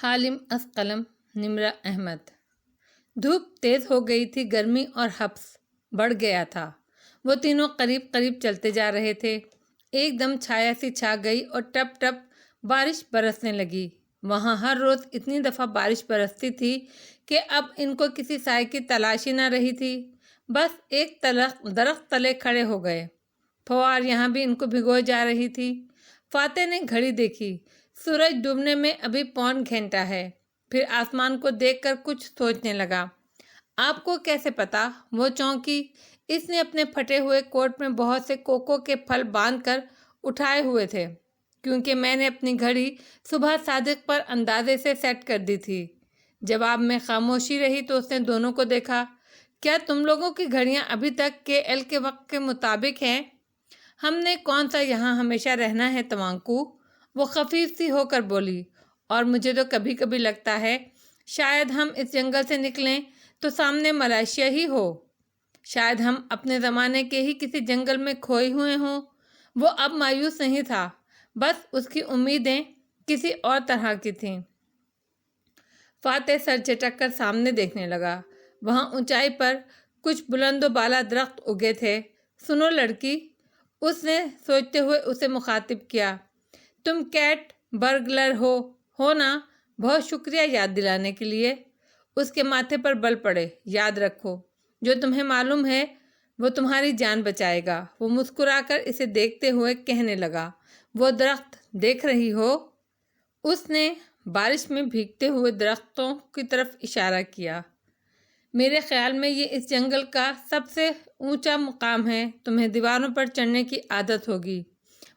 حالم از قلم نمرہ احمد۔ دھوپ تیز ہو گئی تھی، گرمی اور حبس بڑھ گیا تھا۔ وہ تینوں قریب قریب چلتے جا رہے تھے۔ ایک دم چھایا سی چھا گئی اور ٹپ ٹپ بارش برسنے لگی۔ وہاں ہر روز اتنی دفعہ بارش برستی تھی کہ اب ان کو کسی سائے کی تلاش ہی نہ رہی تھی۔ بس ایک درخت تلے کھڑے ہو گئے۔ فوار یہاں بھی ان کو بھگوئے جا رہی تھی۔ فاتح نے گھڑی دیکھی، سورج ڈوبنے میں ابھی پون گھنٹہ ہے۔ پھر آسمان کو دیکھ کر کچھ سوچنے لگا۔ آپ کو کیسے پتا؟ وہ چونکی۔ اس نے اپنے پھٹے ہوئے کوٹ میں بہت سے کوکو کے پھل باندھ کر اٹھائے ہوئے تھے، کیونکہ میں نے اپنی گھڑی صبح صادق پر اندازے سے سیٹ کر دی تھی۔ جواب میں خاموشی رہی تو اس نے دونوں کو دیکھا۔ کیا تم لوگوں کی گھڑیاں ابھی تک KL کے وقت کے مطابق ہیں؟ ہم نے کون سا یہاں ہمیشہ رہنا ہے توانکو؟ وہ خفیف سی ہو کر بولی۔ اور مجھے تو کبھی کبھی لگتا ہے شاید ہم اس جنگل سے نکلیں تو سامنے ملائیشیا ہی ہو۔ شاید ہم اپنے زمانے کے ہی کسی جنگل میں کھوئے ہوئے ہوں۔ وہ اب مایوس نہیں تھا، بس اس کی امیدیں کسی اور طرح کی تھیں۔ فاتح سر جھٹک کر سامنے دیکھنے لگا۔ وہاں اونچائی پر کچھ بلند و بالا درخت اگے تھے۔ سنو لڑکی، اس نے سوچتے ہوئے اسے مخاطب کیا، تم کیٹ برگلر ہو نا؟ بہت شکریہ یاد دلانے کے لیے۔ اس کے ماتھے پر بل پڑے۔ یاد رکھو، جو تمہیں معلوم ہے وہ تمہاری جان بچائے گا۔ وہ مسکرا کر اسے دیکھتے ہوئے کہنے لگا، وہ درخت دیکھ رہی ہو؟ اس نے بارش میں بھیگتے ہوئے درختوں کی طرف اشارہ کیا۔ میرے خیال میں یہ اس جنگل کا سب سے اونچا مقام ہے۔ تمہیں دیواروں پر چڑھنے کی عادت ہوگی۔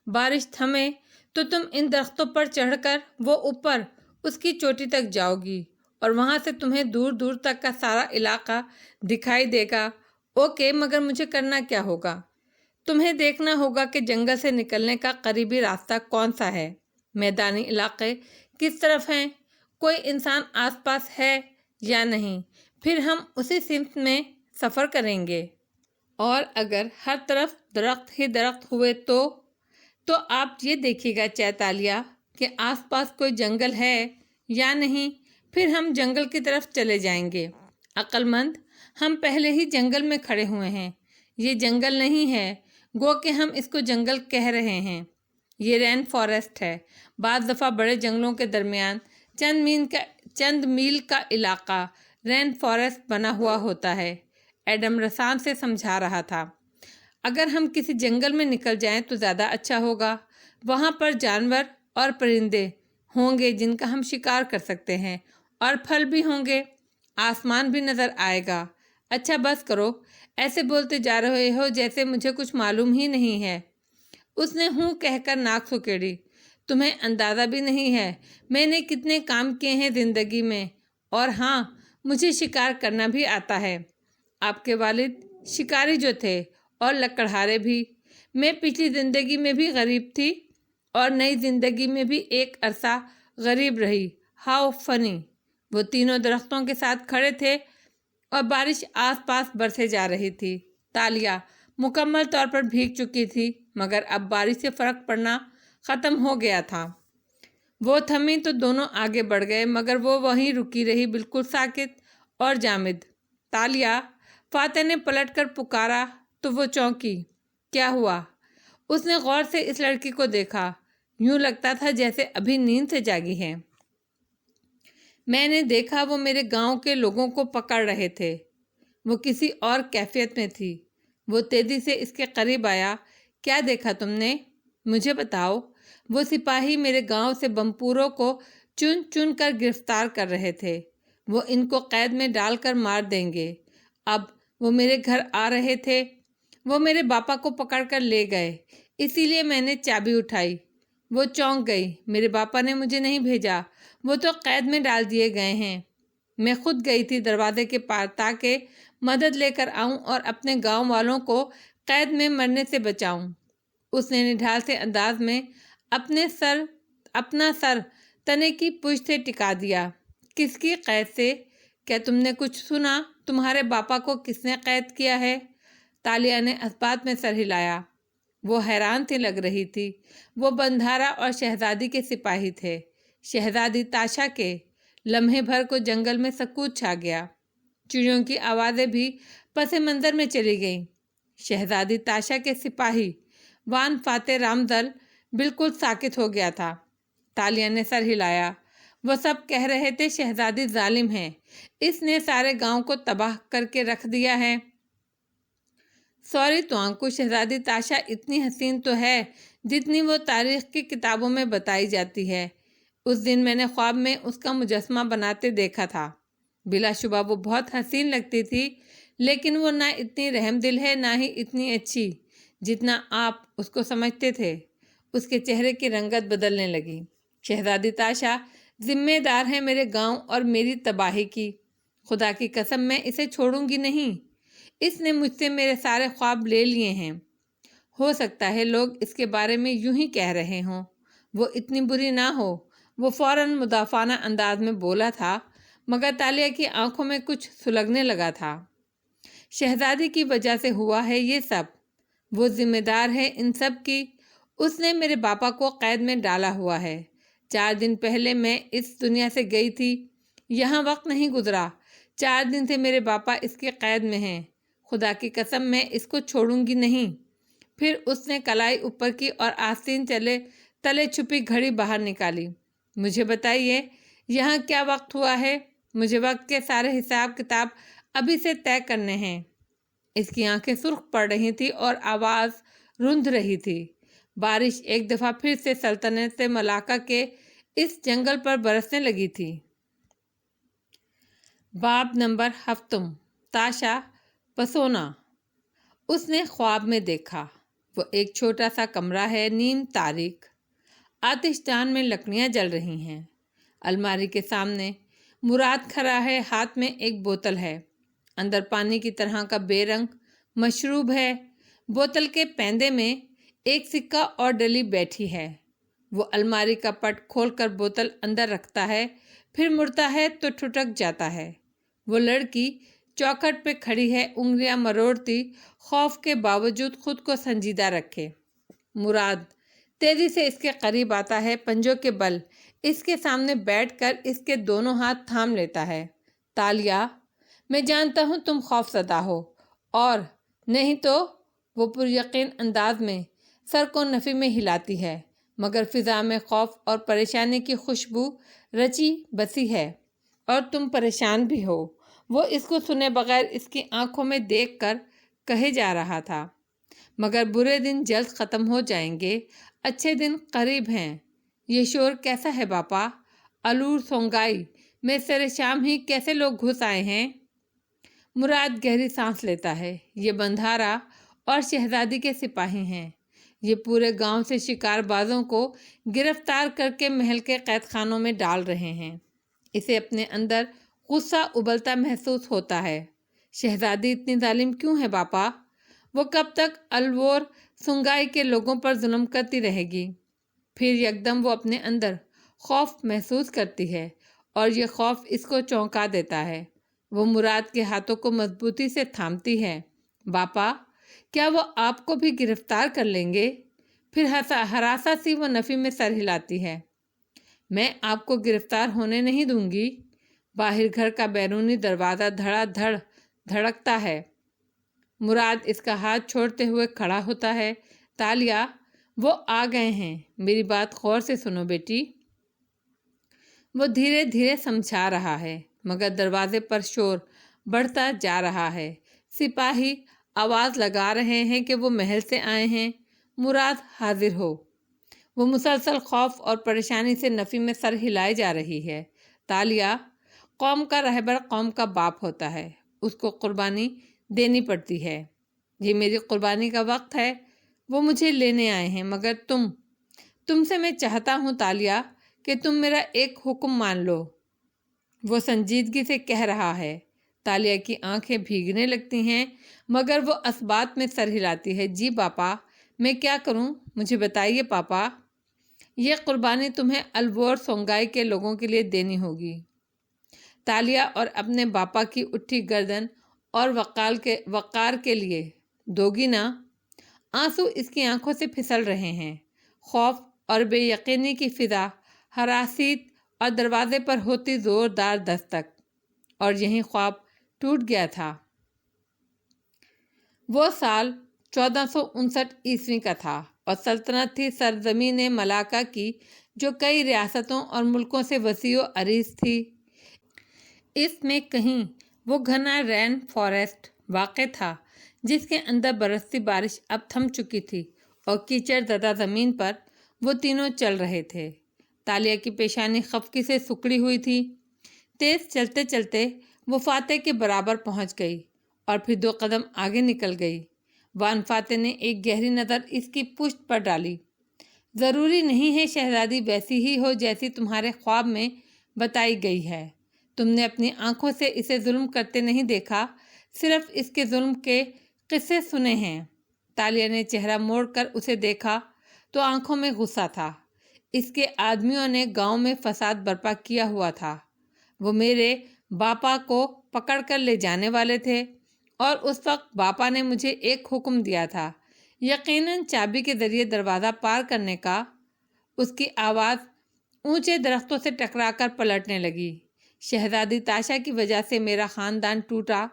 بارش تھمے تو تم ان درختوں پر چڑھ کر وہ اوپر اس کی چوٹی تک جاؤ گی اور وہاں سے تمہیں دور دور تک کا سارا علاقہ دکھائی دے گا۔ اوکے، مگر مجھے کرنا کیا ہوگا؟ تمہیں دیکھنا ہوگا کہ جنگل سے نکلنے کا قریبی راستہ کون سا ہے، میدانی علاقے کس طرف ہیں، کوئی انسان آس پاس ہے یا نہیں، پھر ہم اسی سمت میں سفر کریں گے۔ اور اگر ہر طرف درخت ہی درخت ہوئے تو آپ یہ دیکھیے گا چیتالیہ کہ آس پاس کوئی جنگل ہے یا نہیں، پھر ہم جنگل کی طرف چلے جائیں گے۔ عقل مند، ہم پہلے ہی جنگل میں کھڑے ہوئے ہیں۔ یہ جنگل نہیں ہے، گو کہ ہم اس کو جنگل کہہ رہے ہیں۔ یہ رین فارسٹ ہے۔ بعض دفعہ بڑے جنگلوں کے درمیان چند میل کا علاقہ رین فارسٹ بنا ہوا ہوتا ہے۔ ایڈم رسان سے سمجھا رہا تھا۔ اگر ہم کسی جنگل میں نکل جائیں تو زیادہ اچھا ہوگا۔ وہاں پر جانور اور پرندے ہوں گے جن کا ہم شکار کر سکتے ہیں، اور پھل بھی ہوں گے، آسمان بھی نظر آئے گا۔ اچھا بس کرو، ایسے بولتے جا رہے ہو جیسے مجھے کچھ معلوم ہی نہیں ہے۔ اس نے ہوں کہہ کر ناک سکیڑی۔ تمہیں اندازہ بھی نہیں ہے میں نے کتنے کام کیے ہیں زندگی میں، اور ہاں، مجھے شکار کرنا بھی آتا ہے۔ آپ کے والد شکاری جو تھے، اور لکڑہارے بھی۔ میں پچھلی زندگی میں بھی غریب تھی اور نئی زندگی میں بھی ایک عرصہ غریب رہی۔ ہاؤ فنی۔ وہ تینوں درختوں کے ساتھ کھڑے تھے اور بارش آس پاس برسے جا رہی تھی۔ تالیہ مکمل طور پر بھیگ چکی تھی، مگر اب بارش سے فرق پڑنا ختم ہو گیا تھا۔ وہ تھمی تو دونوں آگے بڑھ گئے، مگر وہ وہیں رکی رہی، بالکل ساکت اور جامد۔ تالیہ، فاتح نے پلٹ کر پکارا تو وہ چونکی۔ کیا ہوا؟ اس نے غور سے اس لڑکی کو دیکھا۔ یوں لگتا تھا جیسے ابھی نیند سے جاگی ہے۔ میں نے دیکھا وہ میرے گاؤں کے لوگوں کو پکڑ رہے تھے۔ وہ کسی اور کیفیت میں تھی۔ وہ تیزی سے اس کے قریب آیا۔ کیا دیکھا تم نے؟ مجھے بتاؤ۔ وہ سپاہی میرے گاؤں سے بمپوروں کو چن چن کر گرفتار کر رہے تھے۔ وہ ان کو قید میں ڈال کر مار دیں گے۔ اب وہ میرے گھر آ رہے تھے۔ وہ میرے باپا کو پکڑ کر لے گئے، اسی لیے میں نے چابی اٹھائی۔ وہ چونک گئی۔ میرے باپا نے مجھے نہیں بھیجا، وہ تو قید میں ڈال دیے گئے ہیں۔ میں خود گئی تھی دروازے کے پار تاکہ مدد لے کر آؤں اور اپنے گاؤں والوں کو قید میں مرنے سے بچاؤں۔ اس نے نڈھال سے انداز میں اپنا سر تنے کی پشت سے ٹکا دیا۔ کس کی قید سے؟ کیا تم نے کچھ سنا؟ تمہارے باپا کو کس نے قید کیا ہے؟ تالیہ نے اثبات میں سر ہلایا۔ وہ حیران سی لگ رہی تھی۔ وہ بندھارا اور شہزادی کے سپاہی تھے، شہزادی تاشا کے۔ لمحے بھر کو جنگل میں سکوت چھا گیا۔ چڑیوں کی آوازیں بھی پس منظر میں چلی گئیں۔ شہزادی تاشا کے سپاہی وان فاتح رامدل بالکل ساکت ہو گیا تھا۔ تالیا نے سر ہلایا۔ وہ سب کہہ رہے تھے شہزادی ظالم ہے، اس نے سارے گاؤں کو تباہ کر کے رکھ دیا ہے۔ سوری توانکو، شہزادی تاشا اتنی حسین تو ہے جتنی وہ تاریخ کی کتابوں میں بتائی جاتی ہے۔ اس دن میں نے خواب میں اس کا مجسمہ بناتے دیکھا تھا۔ بلا شبہ وہ بہت حسین لگتی تھی، لیکن وہ نہ اتنی رحم دل ہے نہ ہی اتنی اچھی جتنا آپ اس کو سمجھتے تھے۔ اس کے چہرے کی رنگت بدلنے لگی۔ شہزادی تاشا ذمہ دار ہے میرے گاؤں اور میری تباہی کی۔ خدا کی قسم میں اسے چھوڑوں گی نہیں۔ اس نے مجھ سے میرے سارے خواب لے لیے ہیں۔ ہو سکتا ہے لوگ اس کے بارے میں یوں ہی کہہ رہے ہوں، وہ اتنی بری نہ ہو۔ وہ فوراً مدافعانہ انداز میں بولا تھا، مگر تالیہ کی آنکھوں میں کچھ سلگنے لگا تھا۔ شہزادی کی وجہ سے ہوا ہے یہ سب، وہ ذمہ دار ہے ان سب کی۔ اس نے میرے باپا کو قید میں ڈالا ہوا ہے۔ 4 دن پہلے میں اس دنیا سے گئی تھی، یہاں وقت نہیں گزرا۔ 4 دن سے میرے باپا اس کی قید میں ہیں۔ خدا کی قسم میں اس کو چھوڑوں گی نہیں۔ پھر اس نے کلائی اوپر کی اور آستین تلے چھپی گھڑی باہر نکالی۔ مجھے بتائیے یہاں کیا وقت ہوا ہے؟ مجھے وقت کے سارے حساب کتاب ابھی سے طے کرنے ہیں۔ اس کی آنکھیں سرخ پڑ رہی تھی اور آواز رند رہی تھی۔ بارش ایک دفعہ پھر سے سلطنت ملاکا کے اس جنگل پر برسنے لگی تھی۔ باب نمبر 7، تاشا پسونا۔ اس نے خواب میں دیکھا، وہ ایک چھوٹا سا کمرہ ہے، نیم تاریک۔ آتش دان میں لکڑیاں جل رہی ہیں۔ الماری کے سامنے مراد کھڑا ہے، ہاتھ میں ایک بوتل ہے، اندر پانی کی طرح کا بے رنگ مشروب ہے۔ بوتل کے پیندے میں ایک سکہ اور ڈلی بیٹھی ہے۔ وہ الماری کا پٹ کھول کر بوتل اندر رکھتا ہے، پھر مڑتا ہے تو ٹھٹک جاتا ہے۔ وہ لڑکی چوکھٹ پہ کھڑی ہے، انگلیاں مروڑتی، خوف کے باوجود خود کو سنجیدہ رکھے۔ مراد تیزی سے اس کے قریب آتا ہے، پنجوں کے بل اس کے سامنے بیٹھ کر اس کے دونوں ہاتھ تھام لیتا ہے۔ تالیہ، میں جانتا ہوں تم خوف زدہ ہو، اور نہیں تو؟ وہ پر یقین انداز میں سر کو نفی میں ہلاتی ہے، مگر فضا میں خوف اور پریشانی کی خوشبو رچی بسی ہے، اور تم پریشان بھی ہو۔ وہ اس کو سنے بغیر اس کی آنکھوں میں دیکھ کر کہے جا رہا تھا، مگر برے دن جلد ختم ہو جائیں گے، اچھے دن قریب ہیں۔ یہ شور کیسا ہے باپا؟ الور سونگائی میں سر شام ہی کیسے لوگ گھس آئے ہیں؟ مراد گہری سانس لیتا ہے۔ یہ بندھارا اور شہزادی کے سپاہی ہیں۔ یہ پورے گاؤں سے شکار بازوں کو گرفتار کر کے محل کے قید خانوں میں ڈال رہے ہیں۔ اسے اپنے اندر غصہ ابلتا محسوس ہوتا ہے۔ شہزادی اتنی ظالم کیوں ہے باپا؟ وہ کب تک الور سونگائی کے لوگوں پر ظلم کرتی رہے گی؟ پھر یکدم وہ اپنے اندر خوف محسوس کرتی ہے، اور یہ خوف اس کو چونکا دیتا ہے۔ وہ مراد کے ہاتھوں کو مضبوطی سے تھامتی ہے۔ باپا، کیا وہ آپ کو بھی گرفتار کر لیں گے؟ پھر ہراساں سی وہ نفی میں سر ہلاتی ہے۔ میں آپ کو گرفتار ہونے نہیں دوں گی۔ باہر گھر کا بیرونی دروازہ دھڑا دھڑ دھڑکتا ہے۔ مراد اس کا ہاتھ چھوڑتے ہوئے کھڑا ہوتا ہے۔ تالیہ، وہ آ گئے ہیں، میری بات غور سے سنو بیٹی۔ وہ دھیرے دھیرے سمجھا رہا ہے، مگر دروازے پر شور بڑھتا جا رہا ہے۔ سپاہی آواز لگا رہے ہیں کہ وہ محل سے آئے ہیں، مراد حاضر ہو۔ وہ مسلسل خوف اور پریشانی سے نفی میں سر ہلائے جا رہی ہے۔ تالیہ، قوم کا رہبر قوم کا باپ ہوتا ہے، اس کو قربانی دینی پڑتی ہے۔ یہ میری قربانی کا وقت ہے۔ وہ مجھے لینے آئے ہیں، مگر تم سے میں چاہتا ہوں تالیہ کہ تم میرا ایک حکم مان لو۔ وہ سنجیدگی سے کہہ رہا ہے۔ تالیہ کی آنکھیں بھیگنے لگتی ہیں، مگر وہ اثبات میں سر ہلاتی ہے۔ جی باپا، میں کیا کروں؟ مجھے بتائیے پاپا۔ یہ قربانی تمہیں الور سونگائی کے لوگوں کے لیے دینی ہوگی۔ تالیہ اور اپنے باپا کی اٹھی گردن اور وقار کے لیے دو گی نا؟ آنسو اس کی آنکھوں سے پھسل رہے ہیں۔ خوف اور بے یقینی کی فضا ہراسیت اور دروازے پر ہوتی زوردار دستک، اور یہیں خواب ٹوٹ گیا تھا۔ وہ سال 1459 کا تھا اور سلطنت تھی سرزمین ملاکا کی، جو کئی ریاستوں اور ملکوں سے وسیع و عریض تھی۔ اس میں کہیں وہ گھنا رین فارسٹ واقع تھا جس کے اندر برستی بارش اب تھم چکی تھی، اور کیچڑ زدہ زمین پر وہ تینوں چل رہے تھے۔ تالیہ کی پیشانی خفقی سے سکڑی ہوئی تھی۔ تیز چلتے چلتے وہ فاتح کے برابر پہنچ گئی اور پھر 2 قدم آگے نکل گئی۔ وان فاتح نے ایک گہری نظر اس کی پشت پر ڈالی۔ ضروری نہیں ہے شہزادی ویسی ہی ہو جیسی تمہارے خواب میں بتائی گئی ہے۔ تم نے اپنی آنکھوں سے اسے ظلم کرتے نہیں دیکھا، صرف اس کے ظلم کے قصے سنے ہیں۔ تالیہ نے چہرہ موڑ کر اسے دیکھا تو آنکھوں میں غصہ تھا۔ اس کے آدمیوں نے گاؤں میں فساد برپا کیا ہوا تھا۔ وہ میرے باپا کو پکڑ کر لے جانے والے تھے، اور اس وقت باپا نے مجھے ایک حکم دیا تھا، یقیناً چابی کے ذریعے دروازہ پار کرنے کا۔ اس کی آواز اونچے درختوں سے ٹکرا کر پلٹنے لگی۔ شہزادی تاشا کی وجہ سے میرا خاندان ٹوٹا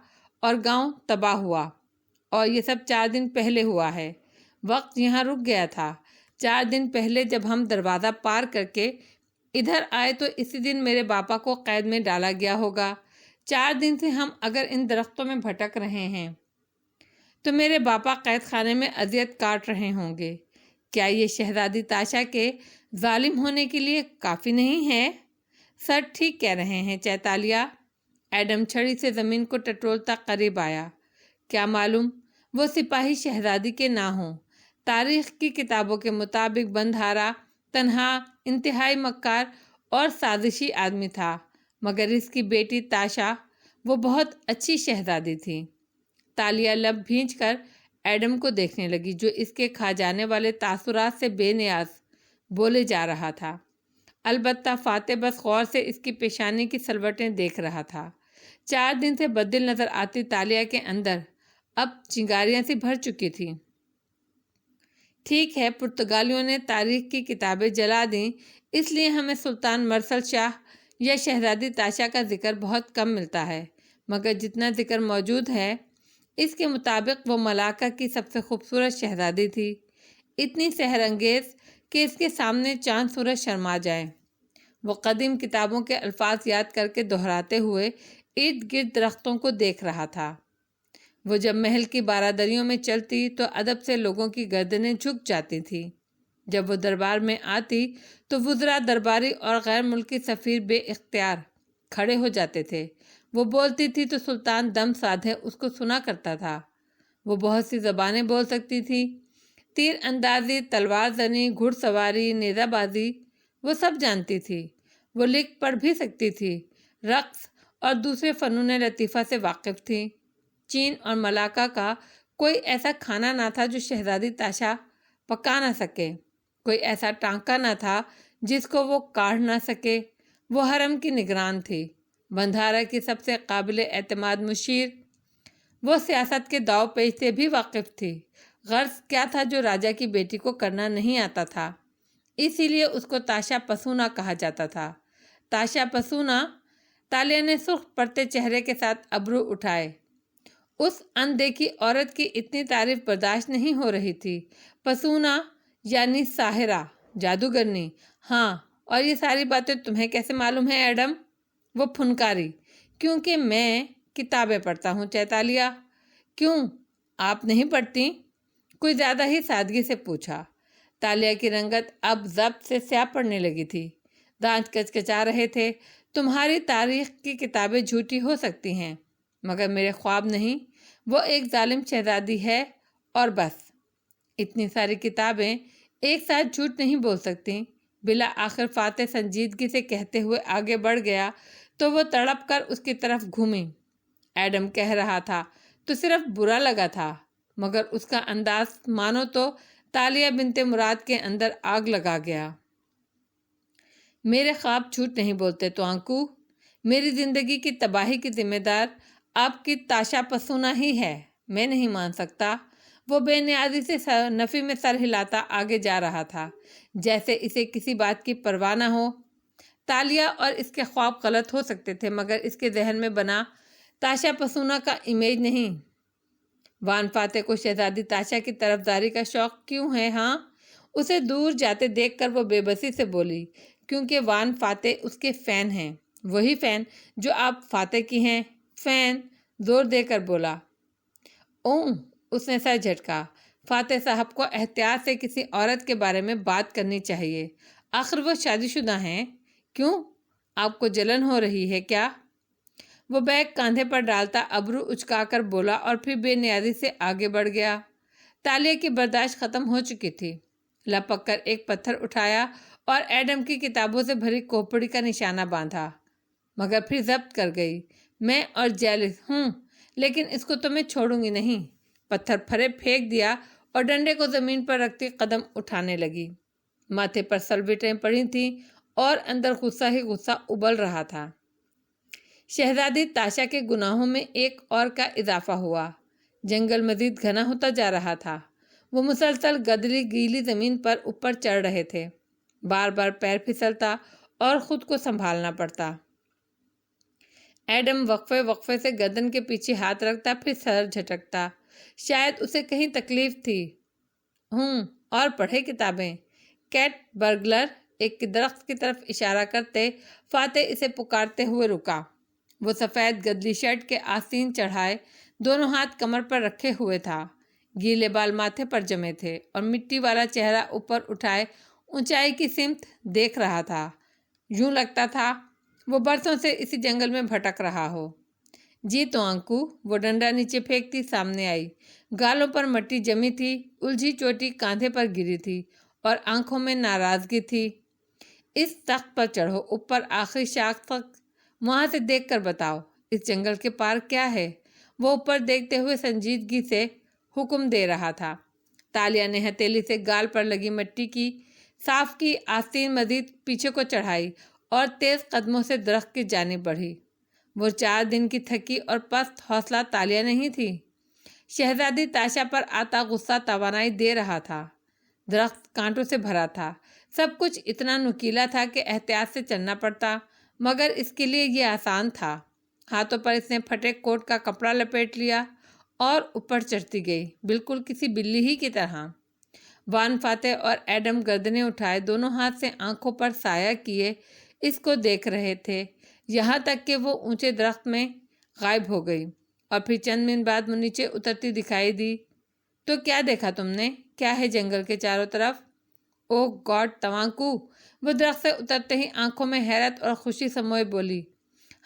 اور گاؤں تباہ ہوا، اور یہ سب 4 دن پہلے ہوا ہے۔ وقت یہاں رک گیا تھا۔ 4 دن پہلے جب ہم دروازہ پار کر کے ادھر آئے تو اسی دن میرے باپا کو قید میں ڈالا گیا ہوگا۔ 4 دن سے ہم اگر ان درختوں میں بھٹک رہے ہیں تو میرے باپا قید خانے میں اذیت کاٹ رہے ہوں گے۔ کیا یہ شہزادی تاشا کے ظالم ہونے کے لیے کافی نہیں ہے؟ سر ٹھیک کہہ رہے ہیں چیتالیہ۔ ایڈم چھڑی سے زمین کو ٹٹولتا قریب آیا۔ کیا معلوم وہ سپاہی شہزادی کے نہ ہوں۔ تاریخ کی کتابوں کے مطابق بندھارا تنہا انتہائی مکار اور سازشی آدمی تھا، مگر اس کی بیٹی تاشا وہ بہت اچھی شہزادی تھی۔ تالیہ لب بھینچ کر ایڈم کو دیکھنے لگی، جو اس کے کھا جانے والے تاثرات سے بے نیاز بولے جا رہا تھا۔ البتہ فاتح بس غور سے اس کی پیشانی کی سلوٹیں دیکھ رہا تھا۔ 4 دن سے بدل نظر آتی تالیہ کے اندر اب چنگاریاں سی بھر چکی تھی۔ ٹھیک ہے، پرتگالیوں نے تاریخ کی کتابیں جلا دیں، اس لیے ہمیں سلطان مرسل شاہ یا شہزادی تاشا کا ذکر بہت کم ملتا ہے، مگر جتنا ذکر موجود ہے اس کے مطابق وہ ملاکا کی سب سے خوبصورت شہزادی تھی، اتنی سحر انگیز کہ اس کے سامنے چاند سورج شرما جائے۔ وہ قدیم کتابوں کے الفاظ یاد کر کے دہراتے ہوئے ارد گرد درختوں کو دیکھ رہا تھا۔ وہ جب محل کی بارادریوں میں چلتی تو ادب سے لوگوں کی گردنیں جھک جاتی تھیں۔ جب وہ دربار میں آتی تو وزراء، درباری اور غیر ملکی سفیر بے اختیار کھڑے ہو جاتے تھے۔ وہ بولتی تھی تو سلطان دم سادھے اس کو سنا کرتا تھا۔ وہ بہت سی زبانیں بول سکتی تھی، تیر اندازی، تلوار زنی، گھڑ سواری، نیزہ بازی، وہ سب جانتی تھی۔ وہ لکھ پڑھ بھی سکتی تھی، رقص اور دوسرے فنون لطیفہ سے واقف تھی۔ چین اور ملاکا کا کوئی ایسا کھانا نہ تھا جو شہزادی تاشا پکا نہ سکے، کوئی ایسا ٹانکا نہ تھا جس کو وہ کاڑھ نہ سکے۔ وہ حرم کی نگران تھی، بندھارا کی سب سے قابل اعتماد مشیر۔ وہ سیاست کے داؤ پیچ سے بھی واقف تھی۔ غرض کیا تھا جو راجا کی بیٹی کو کرنا نہیں آتا تھا، اسی لیے اس کو تاشا پسونا کہا جاتا تھا۔ تاشا پسونا۔ تالیہ نے سرخ پڑتے چہرے کے ساتھ ابرو اٹھائے۔ اس اندیکھی عورت کی اتنی تعریف برداشت نہیں ہو رہی تھی۔ پسونا یعنی ساحرہ، جادوگرنی۔ ہاں، اور یہ ساری باتیں تمہیں کیسے معلوم ہیں ایڈم؟ وہ پھنکاری۔ کیونکہ میں کتابیں پڑھتا ہوں چیتالیہ۔ کیوں، آپ نہیں پڑھتی؟ کوئی زیادہ ہی سادگی سے پوچھا۔ تالیہ کی رنگت اب ضبط سے سیاہ پڑنے لگی تھی، دانت کچکچا رہے تھے۔ تمہاری تاریخ کی کتابیں جھوٹی ہو سکتی ہیں، مگر میرے خواب نہیں۔ وہ ایک ظالم شہزادی ہے اور بس۔ اتنی ساری کتابیں ایک ساتھ جھوٹ نہیں بول سکتی۔ بالآخر فاتح سنجیدگی سے کہتے ہوئے آگے بڑھ گیا تو وہ تڑپ کر اس کی طرف گھومی۔ ایڈم کہہ رہا تھا تو صرف برا لگا تھا، مگر اس کا انداز مانو تو تالیہ بنت مراد کے اندر آگ لگا گیا۔ میرے خواب جھوٹ نہیں بولتے تو آنکو، میری زندگی کی تباہی کی ذمہ دار آپ کی تاشا پسونا ہی ہے۔ میں نہیں مان سکتا۔ وہ بے نیازی سے نفی میں سر ہلاتا آگے جا رہا تھا، جیسے اسے کسی بات کی پرواہ نہ ہو۔ تالیہ اور اس کے خواب غلط ہو سکتے تھے مگر اس کے ذہن میں بنا تاشا پسونا کا امیج نہیں۔ وان فاتح کو شہزادی تاشا کی طرفداری کا شوق کیوں ہے؟ ہاں، اسے دور جاتے دیکھ کر وہ بے بسی سے بولی، کیونکہ وان فاتح اس کے فین ہیں، وہی فین جو آپ فاتح کی ہیں۔ فین؟ زور دے کر بولا۔ اوہ، اس نے سر جھٹکا۔ فاتح صاحب کو احتیاط سے کسی عورت کے بارے میں بات کرنی چاہیے، آخر وہ شادی شدہ ہیں۔ کیوں؟ آپ کو جلن ہو رہی ہے کیا؟ وہ بیگ کاندھے پر ڈالتا ابرو اچکا کر بولا اور پھر بے نیازی سے آگے بڑھ گیا۔ تالیہ کی برداشت ختم ہو چکی تھی، لپک کر ایک پتھر اٹھایا اور ایڈم کی کتابوں سے بھری کھوپڑی کا نشانہ باندھا، مگر پھر ضبط کر گئی۔ میں اور جیلس ہوں، لیکن اس کو تو میں چھوڑوں گی نہیں۔ پتھر پھرے پھینک دیا اور ڈنڈے کو زمین پر رکھتی قدم اٹھانے لگی۔ ماتھے پر سلوٹیں پڑی تھیں اور اندر غصہ ہی غصہ ابل رہا تھا۔ شہزادی تاشا کے گناہوں میں ایک اور کا اضافہ ہوا۔ جنگل مزید گھنا ہوتا جا رہا تھا۔ وہ مسلسل گدری گیلی زمین پر اوپر چڑھ رہے تھے، بار بار پیر پھسلتا اور خود کو سنبھالنا پڑتا۔ ایڈم وقفے وقفے سے گردن کے پیچھے ہاتھ رکھتا، پھر سر جھٹکتا۔ شاید اسے کہیں تکلیف تھی۔ اور پڑھے کتابیں۔ کیٹ برگلر ایک درخت کی طرف اشارہ کرتے فاتح اسے پکارتے ہوئے رکا۔ وہ سفید گدلی شرٹ کے آستین چڑھائے دونوں ہاتھ کمر پر رکھے ہوئے تھا، گیلے بال ماتھے پر جمے تھے اور مٹی والا چہرہ اوپر اٹھائے اونچائی کی سمت دیکھ رہا تھا۔ یوں لگتا تھا وہ برسوں سے اسی جنگل میں بھٹک رہا ہو۔ جی تو انکو، وہ ڈنڈا نیچے پھینکتی سامنے آئی۔ گالوں پر مٹی جمی تھی، الجھی چوٹی کاندھے پر گری تھی اور آنکھوں میں ناراضگی تھی۔ اس تخت پر چڑھو، اوپر آخری شاخ تک، وہاں سے دیکھ کر بتاؤ اس جنگل کے پار کیا ہے۔ وہ اوپر دیکھتے ہوئے سنجیدگی سے حکم دے رہا تھا۔ تالیہ نے ہتھیلی سے گال پر لگی مٹی کی صاف کی آستین مزید پیچھے کو چڑھائی اور تیز قدموں سے درخت کی جانب بڑھی۔ وہ 4 دن کی تھکی اور پست حوصلہ تالیہ نہیں تھی۔ شہزادی تاشا پر آتا غصہ توانائی دے رہا تھا۔ درخت کانٹوں سے بھرا تھا، سب کچھ اتنا نکیلا تھا کہ احتیاط سے چلنا پڑتا، مگر اس کے لیے یہ آسان تھا۔ ہاتھوں پر اس نے پھٹے کوٹ کا کپڑا لپیٹ لیا اور اوپر چڑھتی گئی، بالکل کسی بلی ہی کی طرح۔ وان فاتح اور ایڈم گردنیں اٹھائے دونوں ہاتھ سے آنکھوں پر سایہ کیے اس کو دیکھ رہے تھے، یہاں تک کہ وہ اونچے درخت میں غائب ہو گئی اور پھر چند منٹ بعد وہ نیچے اترتی دکھائی دی۔ تو کیا دیکھا تم نے؟ کیا ہے جنگل کے چاروں طرف؟ اوہ گاڈ توانکو، وہ درخت سے اترتے ہی آنکھوں میں حیرت اور خوشی سموئے بولی،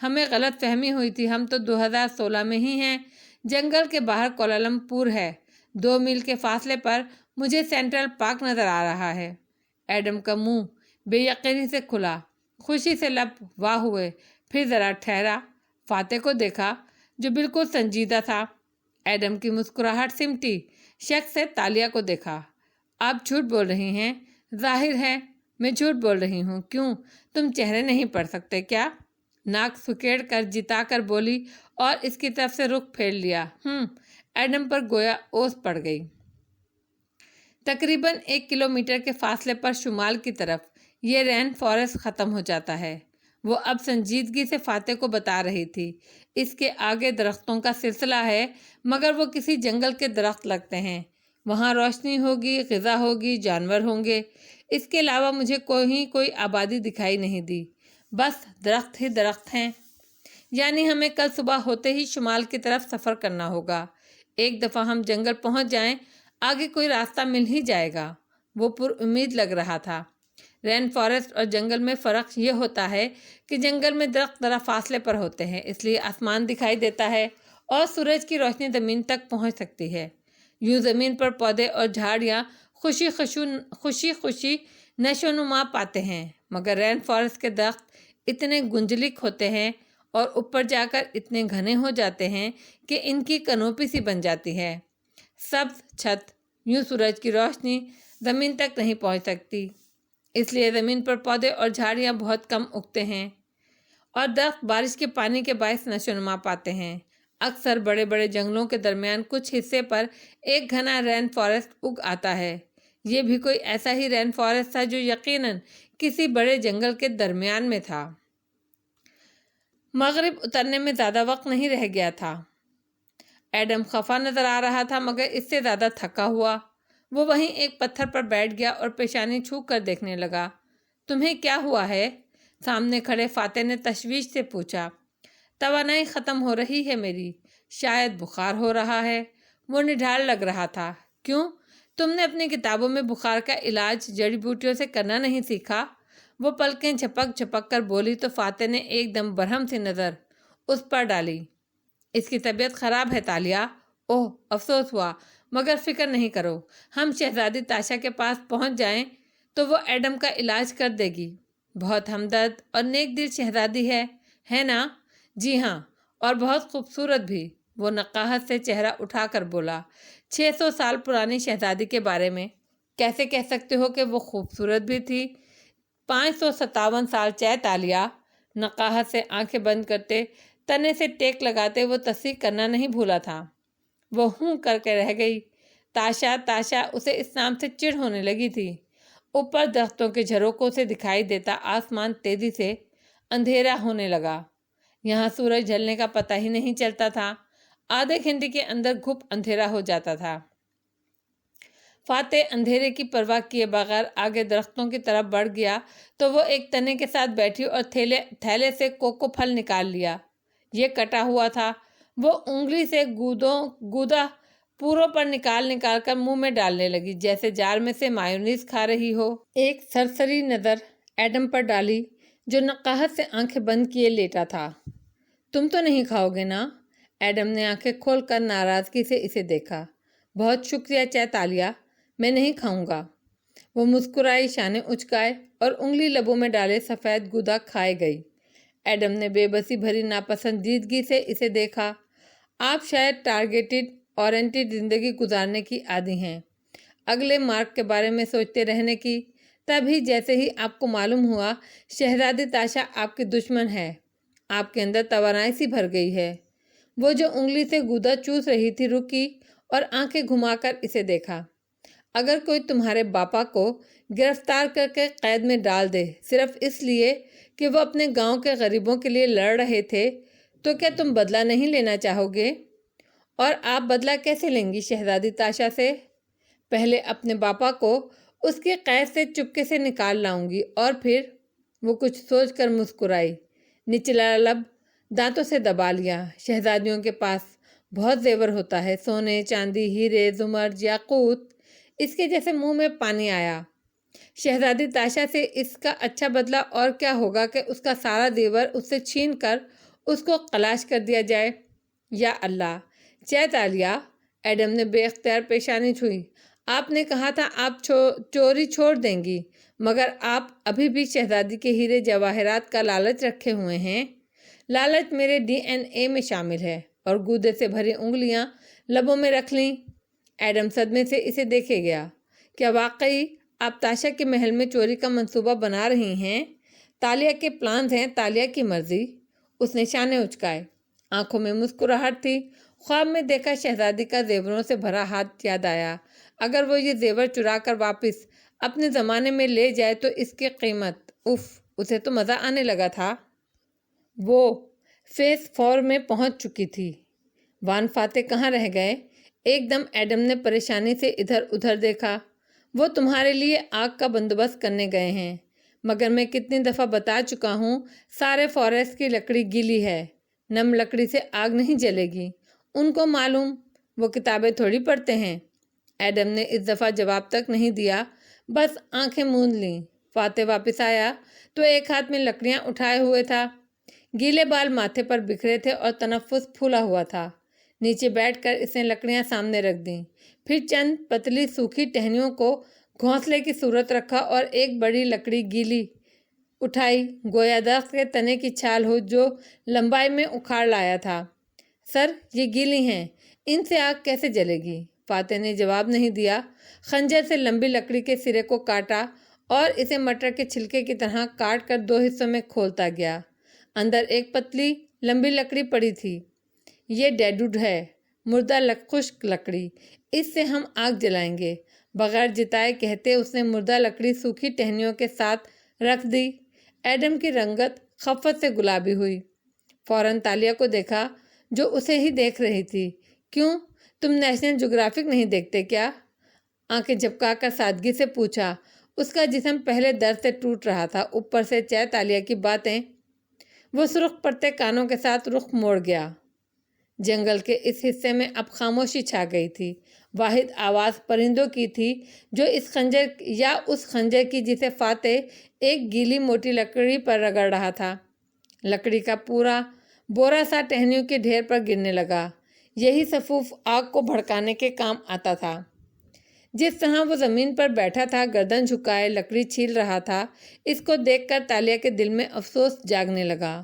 ہمیں غلط فہمی ہوئی تھی، ہم تو 2016 میں ہی ہیں۔ جنگل کے باہر کوالالمپور ہے، 2 میل کے فاصلے پر مجھے سینٹرل پارک نظر آ رہا ہے۔ ایڈم کا منہ بے یقینی سے کھلا، خوشی سے لب واہ ہوئے، پھر ذرا ٹھہرا، فاتح کو دیکھا جو بالکل سنجیدہ تھا۔ ایڈم کی مسکراہٹ سمٹی، شک سے تالیہ کو دیکھا۔ آپ جھوٹ بول رہی ہیں؟ ظاہر ہے میں جھوٹ بول رہی ہوں۔ کیوں، تم چہرے نہیں پڑھ سکتے کیا؟ ناک سکیڑ کر جتا کر بولی اور اس کی طرف سے رخ پھیر لیا۔ ایڈم پر گویا اوس پڑ گئی۔ تقریباً 1 کلومیٹر کے فاصلے پر شمال کی طرف یہ رین فارسٹ ختم ہو جاتا ہے۔ وہ اب سنجیدگی سے فاتح کو بتا رہی تھی، اس کے آگے درختوں کا سلسلہ ہے، مگر وہ کسی جنگل کے درخت لگتے ہیں، وہاں روشنی ہوگی، غذا ہوگی، جانور ہوں گے، اس کے علاوہ مجھے کوئی آبادی دکھائی نہیں دی، بس درخت ہی درخت ہیں۔ یعنی ہمیں کل صبح ہوتے ہی شمال کی طرف سفر کرنا ہوگا۔ ایک دفعہ ہم جنگل پہنچ جائیں، آگے کوئی راستہ مل ہی جائے گا۔ وہ پر امید لگ رہا تھا۔ رین فارسٹ اور جنگل میں فرق یہ ہوتا ہے کہ جنگل میں درخت ذرا فاصلے پر ہوتے ہیں، اس لیے آسمان دکھائی دیتا ہے اور سورج کی روشنی زمین تک پہنچ سکتی ہے۔ یوں زمین پر پودے اور جھاڑیاں خوشی نشو نما پاتے ہیں، مگر رین فارسٹ کے درخت اتنے گنجلک ہوتے ہیں اور اوپر جا کر اتنے گھنے ہو جاتے ہیں کہ ان کی کنوپی سی بن جاتی ہے، سبز چھت، یوں سورج کی روشنی زمین تک نہیں پہنچ سکتی، اس لیے زمین پر پودے اور جھاڑیاں بہت کم اگتے ہیں اور درخت بارش کے پانی کے باعث نشو نما پاتے ہیں۔ اکثر بڑے بڑے جنگلوں کے درمیان کچھ حصے پر ایک گھنا رین فارسٹ اگ آتا ہے، یہ بھی کوئی ایسا ہی رین فارسٹ تھا جو یقیناً کسی بڑے جنگل کے درمیان میں تھا۔ مغرب اترنے میں زیادہ وقت نہیں رہ گیا تھا۔ ایڈم خفا نظر آ رہا تھا مگر اس سے زیادہ تھکا ہوا۔ وہ وہیں ایک پتھر پر بیٹھ گیا اور پیشانی چھو کر دیکھنے لگا۔ تمہیں کیا ہوا ہے؟ سامنے کھڑے فاتح نے تشویش سے پوچھا۔ توانائی ختم ہو رہی ہے میری، شاید بخار ہو رہا ہے۔ وہ نڈھال لگ رہا تھا۔ کیوں؟ تم نے اپنی کتابوں میں بخار کا علاج جڑی بوٹیوں سے کرنا نہیں سیکھا؟ وہ پلکیں جھپک جھپک کر بولی تو فاتح نے ایک دم برہم سی نظر اس پر ڈالی۔ اس کی طبیعت خراب ہے تالیہ۔ اوہ، افسوس ہوا، مگر فکر نہیں کرو، ہم شہزادی تاشا کے پاس پہنچ جائیں تو وہ ایڈم کا علاج کر دے گی۔ بہت ہمدرد اور نیک دل شہزادی ہے نا؟ جی ہاں، اور بہت خوبصورت بھی۔ وہ نقاہت سے چہرہ اٹھا کر بولا۔ 600 سال پرانی شہزادی کے بارے میں کیسے کہہ سکتے ہو کہ وہ خوبصورت بھی تھی؟ 557 سال چہ تالیہ۔ نقاہت سے آنکھیں بند کرتے تنے سے ٹیک لگاتے وہ تصحیح کرنا نہیں بھولا تھا۔ وہ ہوں کر کے رہ گئی۔ تاشا اسے اس نام سے چڑ ہونے لگی تھی۔ اوپر درختوں کے جھروکوں سے دکھائی دیتا آسمان تیزی سے اندھیرا ہونے لگا۔ یہاں سورج ڈھلنے کا پتہ ہی نہیں چلتا تھا۔ آدھے گھنٹے کے اندر گھپ اندھیرا ہو جاتا تھا۔ فاتح اندھیرے کی پرواہ کیے بغیر آگے درختوں کی طرف بڑھ گیا تو وہ ایک تنے کے ساتھ بیٹھی اور تھیلے سے کوکو پھل نکال لیا۔ یہ کٹا ہوا تھا۔ وہ انگلی سے گودا پوروں پر نکال کر منہ میں ڈالنے لگی، جیسے جار میں سے مایونیز کھا رہی ہو۔ ایک سرسری نظر ایڈم پر ڈالی جو نقاہت سے آنکھیں بند کیے لیٹا تھا۔ تم تو نہیں کھاؤ گے نا؟ ایڈم نے آنکھیں کھول کر ناراضگی سے اسے دیکھا۔ بہت شکریہ چہ تالیہ، میں نہیں کھاؤں گا۔ وہ مسکرائی، شانے اچکائے اور انگلی لبوں میں ڈالے سفید گودا کھائے گئی۔ ایڈم نے بے بسی بھری ناپسندیدگی سے اسے دیکھا۔ آپ شاید ٹارگیٹڈ اورینٹڈ زندگی گزارنے کی عادی ہیں، اگلے مارک کے بارے میں سوچتے رہنے کی۔ تبھی جیسے ہی آپ کو معلوم ہوا شہزادی تاشا آپ کی دشمن ہے، آپ کے اندر توانائی سی بھر گئی ہے۔ وہ جو انگلی سے گودا چوس رہی تھی رکی اور آنکھیں گھما کر اسے دیکھا۔ اگر کوئی تمہارے باپا کو گرفتار کر کے قید میں ڈال دے صرف اس لیے کہ وہ اپنے گاؤں کے غریبوں کے لیے لڑ رہے تھے تو کیا تم بدلہ نہیں لینا چاہو گے؟ اور آپ بدلہ کیسے لیں گی شہزادی تاشا سے؟ پہلے اپنے باپا کو اس کی قید سے چپکے سے نکال لاؤں گی اور پھر… وہ کچھ سوچ کر مسکرائی، نچلا لب دانتوں سے دبا لیا۔ شہزادیوں کے پاس بہت زیور ہوتا ہے، سونے، چاندی، ہیرے، زمر، یاقوت۔ اس کے جیسے منہ میں پانی آیا۔ شہزادی تاشا سے اس کا اچھا بدلہ اور کیا ہوگا کہ اس کا سارا زیور اس سے چھین کر اس کو خلاص کر دیا جائے۔ یا اللہ! چہ تالیہ! ایڈم نے بے اختیار پیشانی چھوئی۔ آپ نے کہا تھا آپ چوری چھوڑ دیں گی، مگر آپ ابھی بھی شہزادی کے ہیرے جواہرات کا لالچ رکھے ہوئے ہیں۔ لالچ میرے DNA میں شامل ہے۔ اور گودے سے بھری انگلیاں لبوں میں رکھ لیں۔ ایڈم صدمے سے اسے دیکھے گیا۔ کیا واقعی آپ تاشا کے محل میں چوری کا منصوبہ بنا رہی ہیں؟ تالیہ کے پلانز ہیں، تالیہ کی مرضی۔ اس نے شانے اچکائے۔ آنکھوں میں مسکراہٹ تھی۔ خواب میں دیکھا شہزادی کا زیوروں سے بھرا ہاتھ یاد آیا۔ اگر وہ یہ زیور چرا کر واپس اپنے زمانے میں لے جائے تو اس کی قیمت… اسے تو مزہ آنے لگا تھا۔ وہ فیز 4 میں پہنچ چکی تھی۔ وان فاتح کہاں رہ گئے؟ ایک دم ایڈم نے پریشانی سے ادھر ادھر دیکھا۔ وہ تمہارے لیے آگ کا بندوبست کرنے گئے ہیں، مگر میں کتنی دفعہ بتا چکا ہوں سارے فارسٹ کی لکڑی گیلی ہے، نم لکڑی سے آگ نہیں جلے گی۔ ان کو معلوم، وہ کتابیں تھوڑی پڑھتے ہیں۔ ایڈم نے اس دفعہ جواب تک نہیں دیا، بس آنکھیں موند لیں۔ فاتح واپس آیا تو ایک ہاتھ میں لکڑیاں اٹھائے ہوئے تھا۔ گیلے بال ماتھے پر بکھرے تھے اور تنفس پھولا ہوا تھا۔ نیچے بیٹھ کر اس نے لکڑیاں سامنے رکھ دیں، پھر چند پتلی سوکھی ٹہنیوں کو گھونسلے کی صورت رکھا اور ایک بڑی لکڑی گیلی اٹھائی، گویا درخت کے تنے کی چھال ہو جو لمبائی میں اکھاڑ لایا تھا۔ سر، یہ گیلی ہیں، ان سے آگ کیسے جلے گی؟ فاتح نے جواب نہیں دیا۔ خنجر سے لمبی لکڑی کے سرے کو کاٹا اور اسے مٹر کے چھلکے کی طرح کاٹ کر 2 حصوں میں کھولتا گیا۔ اندر ایک پتلی لمبی لکڑی پڑی تھی۔ یہ ڈیڈ ووڈ ہے، مردہ خشک لکڑی۔ اس سے ہم آگ جلائیں گے۔ بغیر جتائے کہتے اس نے مردہ لکڑی سوکھی ٹہنیوں کے ساتھ رکھ دی۔ ایڈم کی رنگت خفت سے گلابی ہوئی۔ فوراً تالیہ کو دیکھا جو اسے ہی دیکھ رہی تھی۔ کیوں، تم نیشنل جغرافک نہیں دیکھتے کیا؟ آنکھیں جھپکا کر سادگی سے پوچھا۔ اس کا جسم پہلے درد سے ٹوٹ رہا تھا، اوپر سے چہ تالیہ کی باتیں۔ وہ سرخ پڑتے کانوں کے ساتھ رخ موڑ گیا۔ جنگل کے اس حصے میں اب خاموشی چھا گئی تھی۔ واحد آواز پرندوں کی تھی جو اس خنجر یا اس خنجر کی جسے فاتح ایک گیلی موٹی لکڑی پر رگڑ رہا تھا۔ لکڑی کا پورا بورا سا ٹہنیوں کے ڈھیر پر گرنے لگا۔ یہی صفوف آگ کو بھڑکانے کے کام آتا تھا۔ جس طرح وہ زمین پر بیٹھا تھا، گردن جھکائے لکڑی چھیل رہا تھا، اس کو دیکھ کر تالیہ کے دل میں افسوس جاگنے لگا۔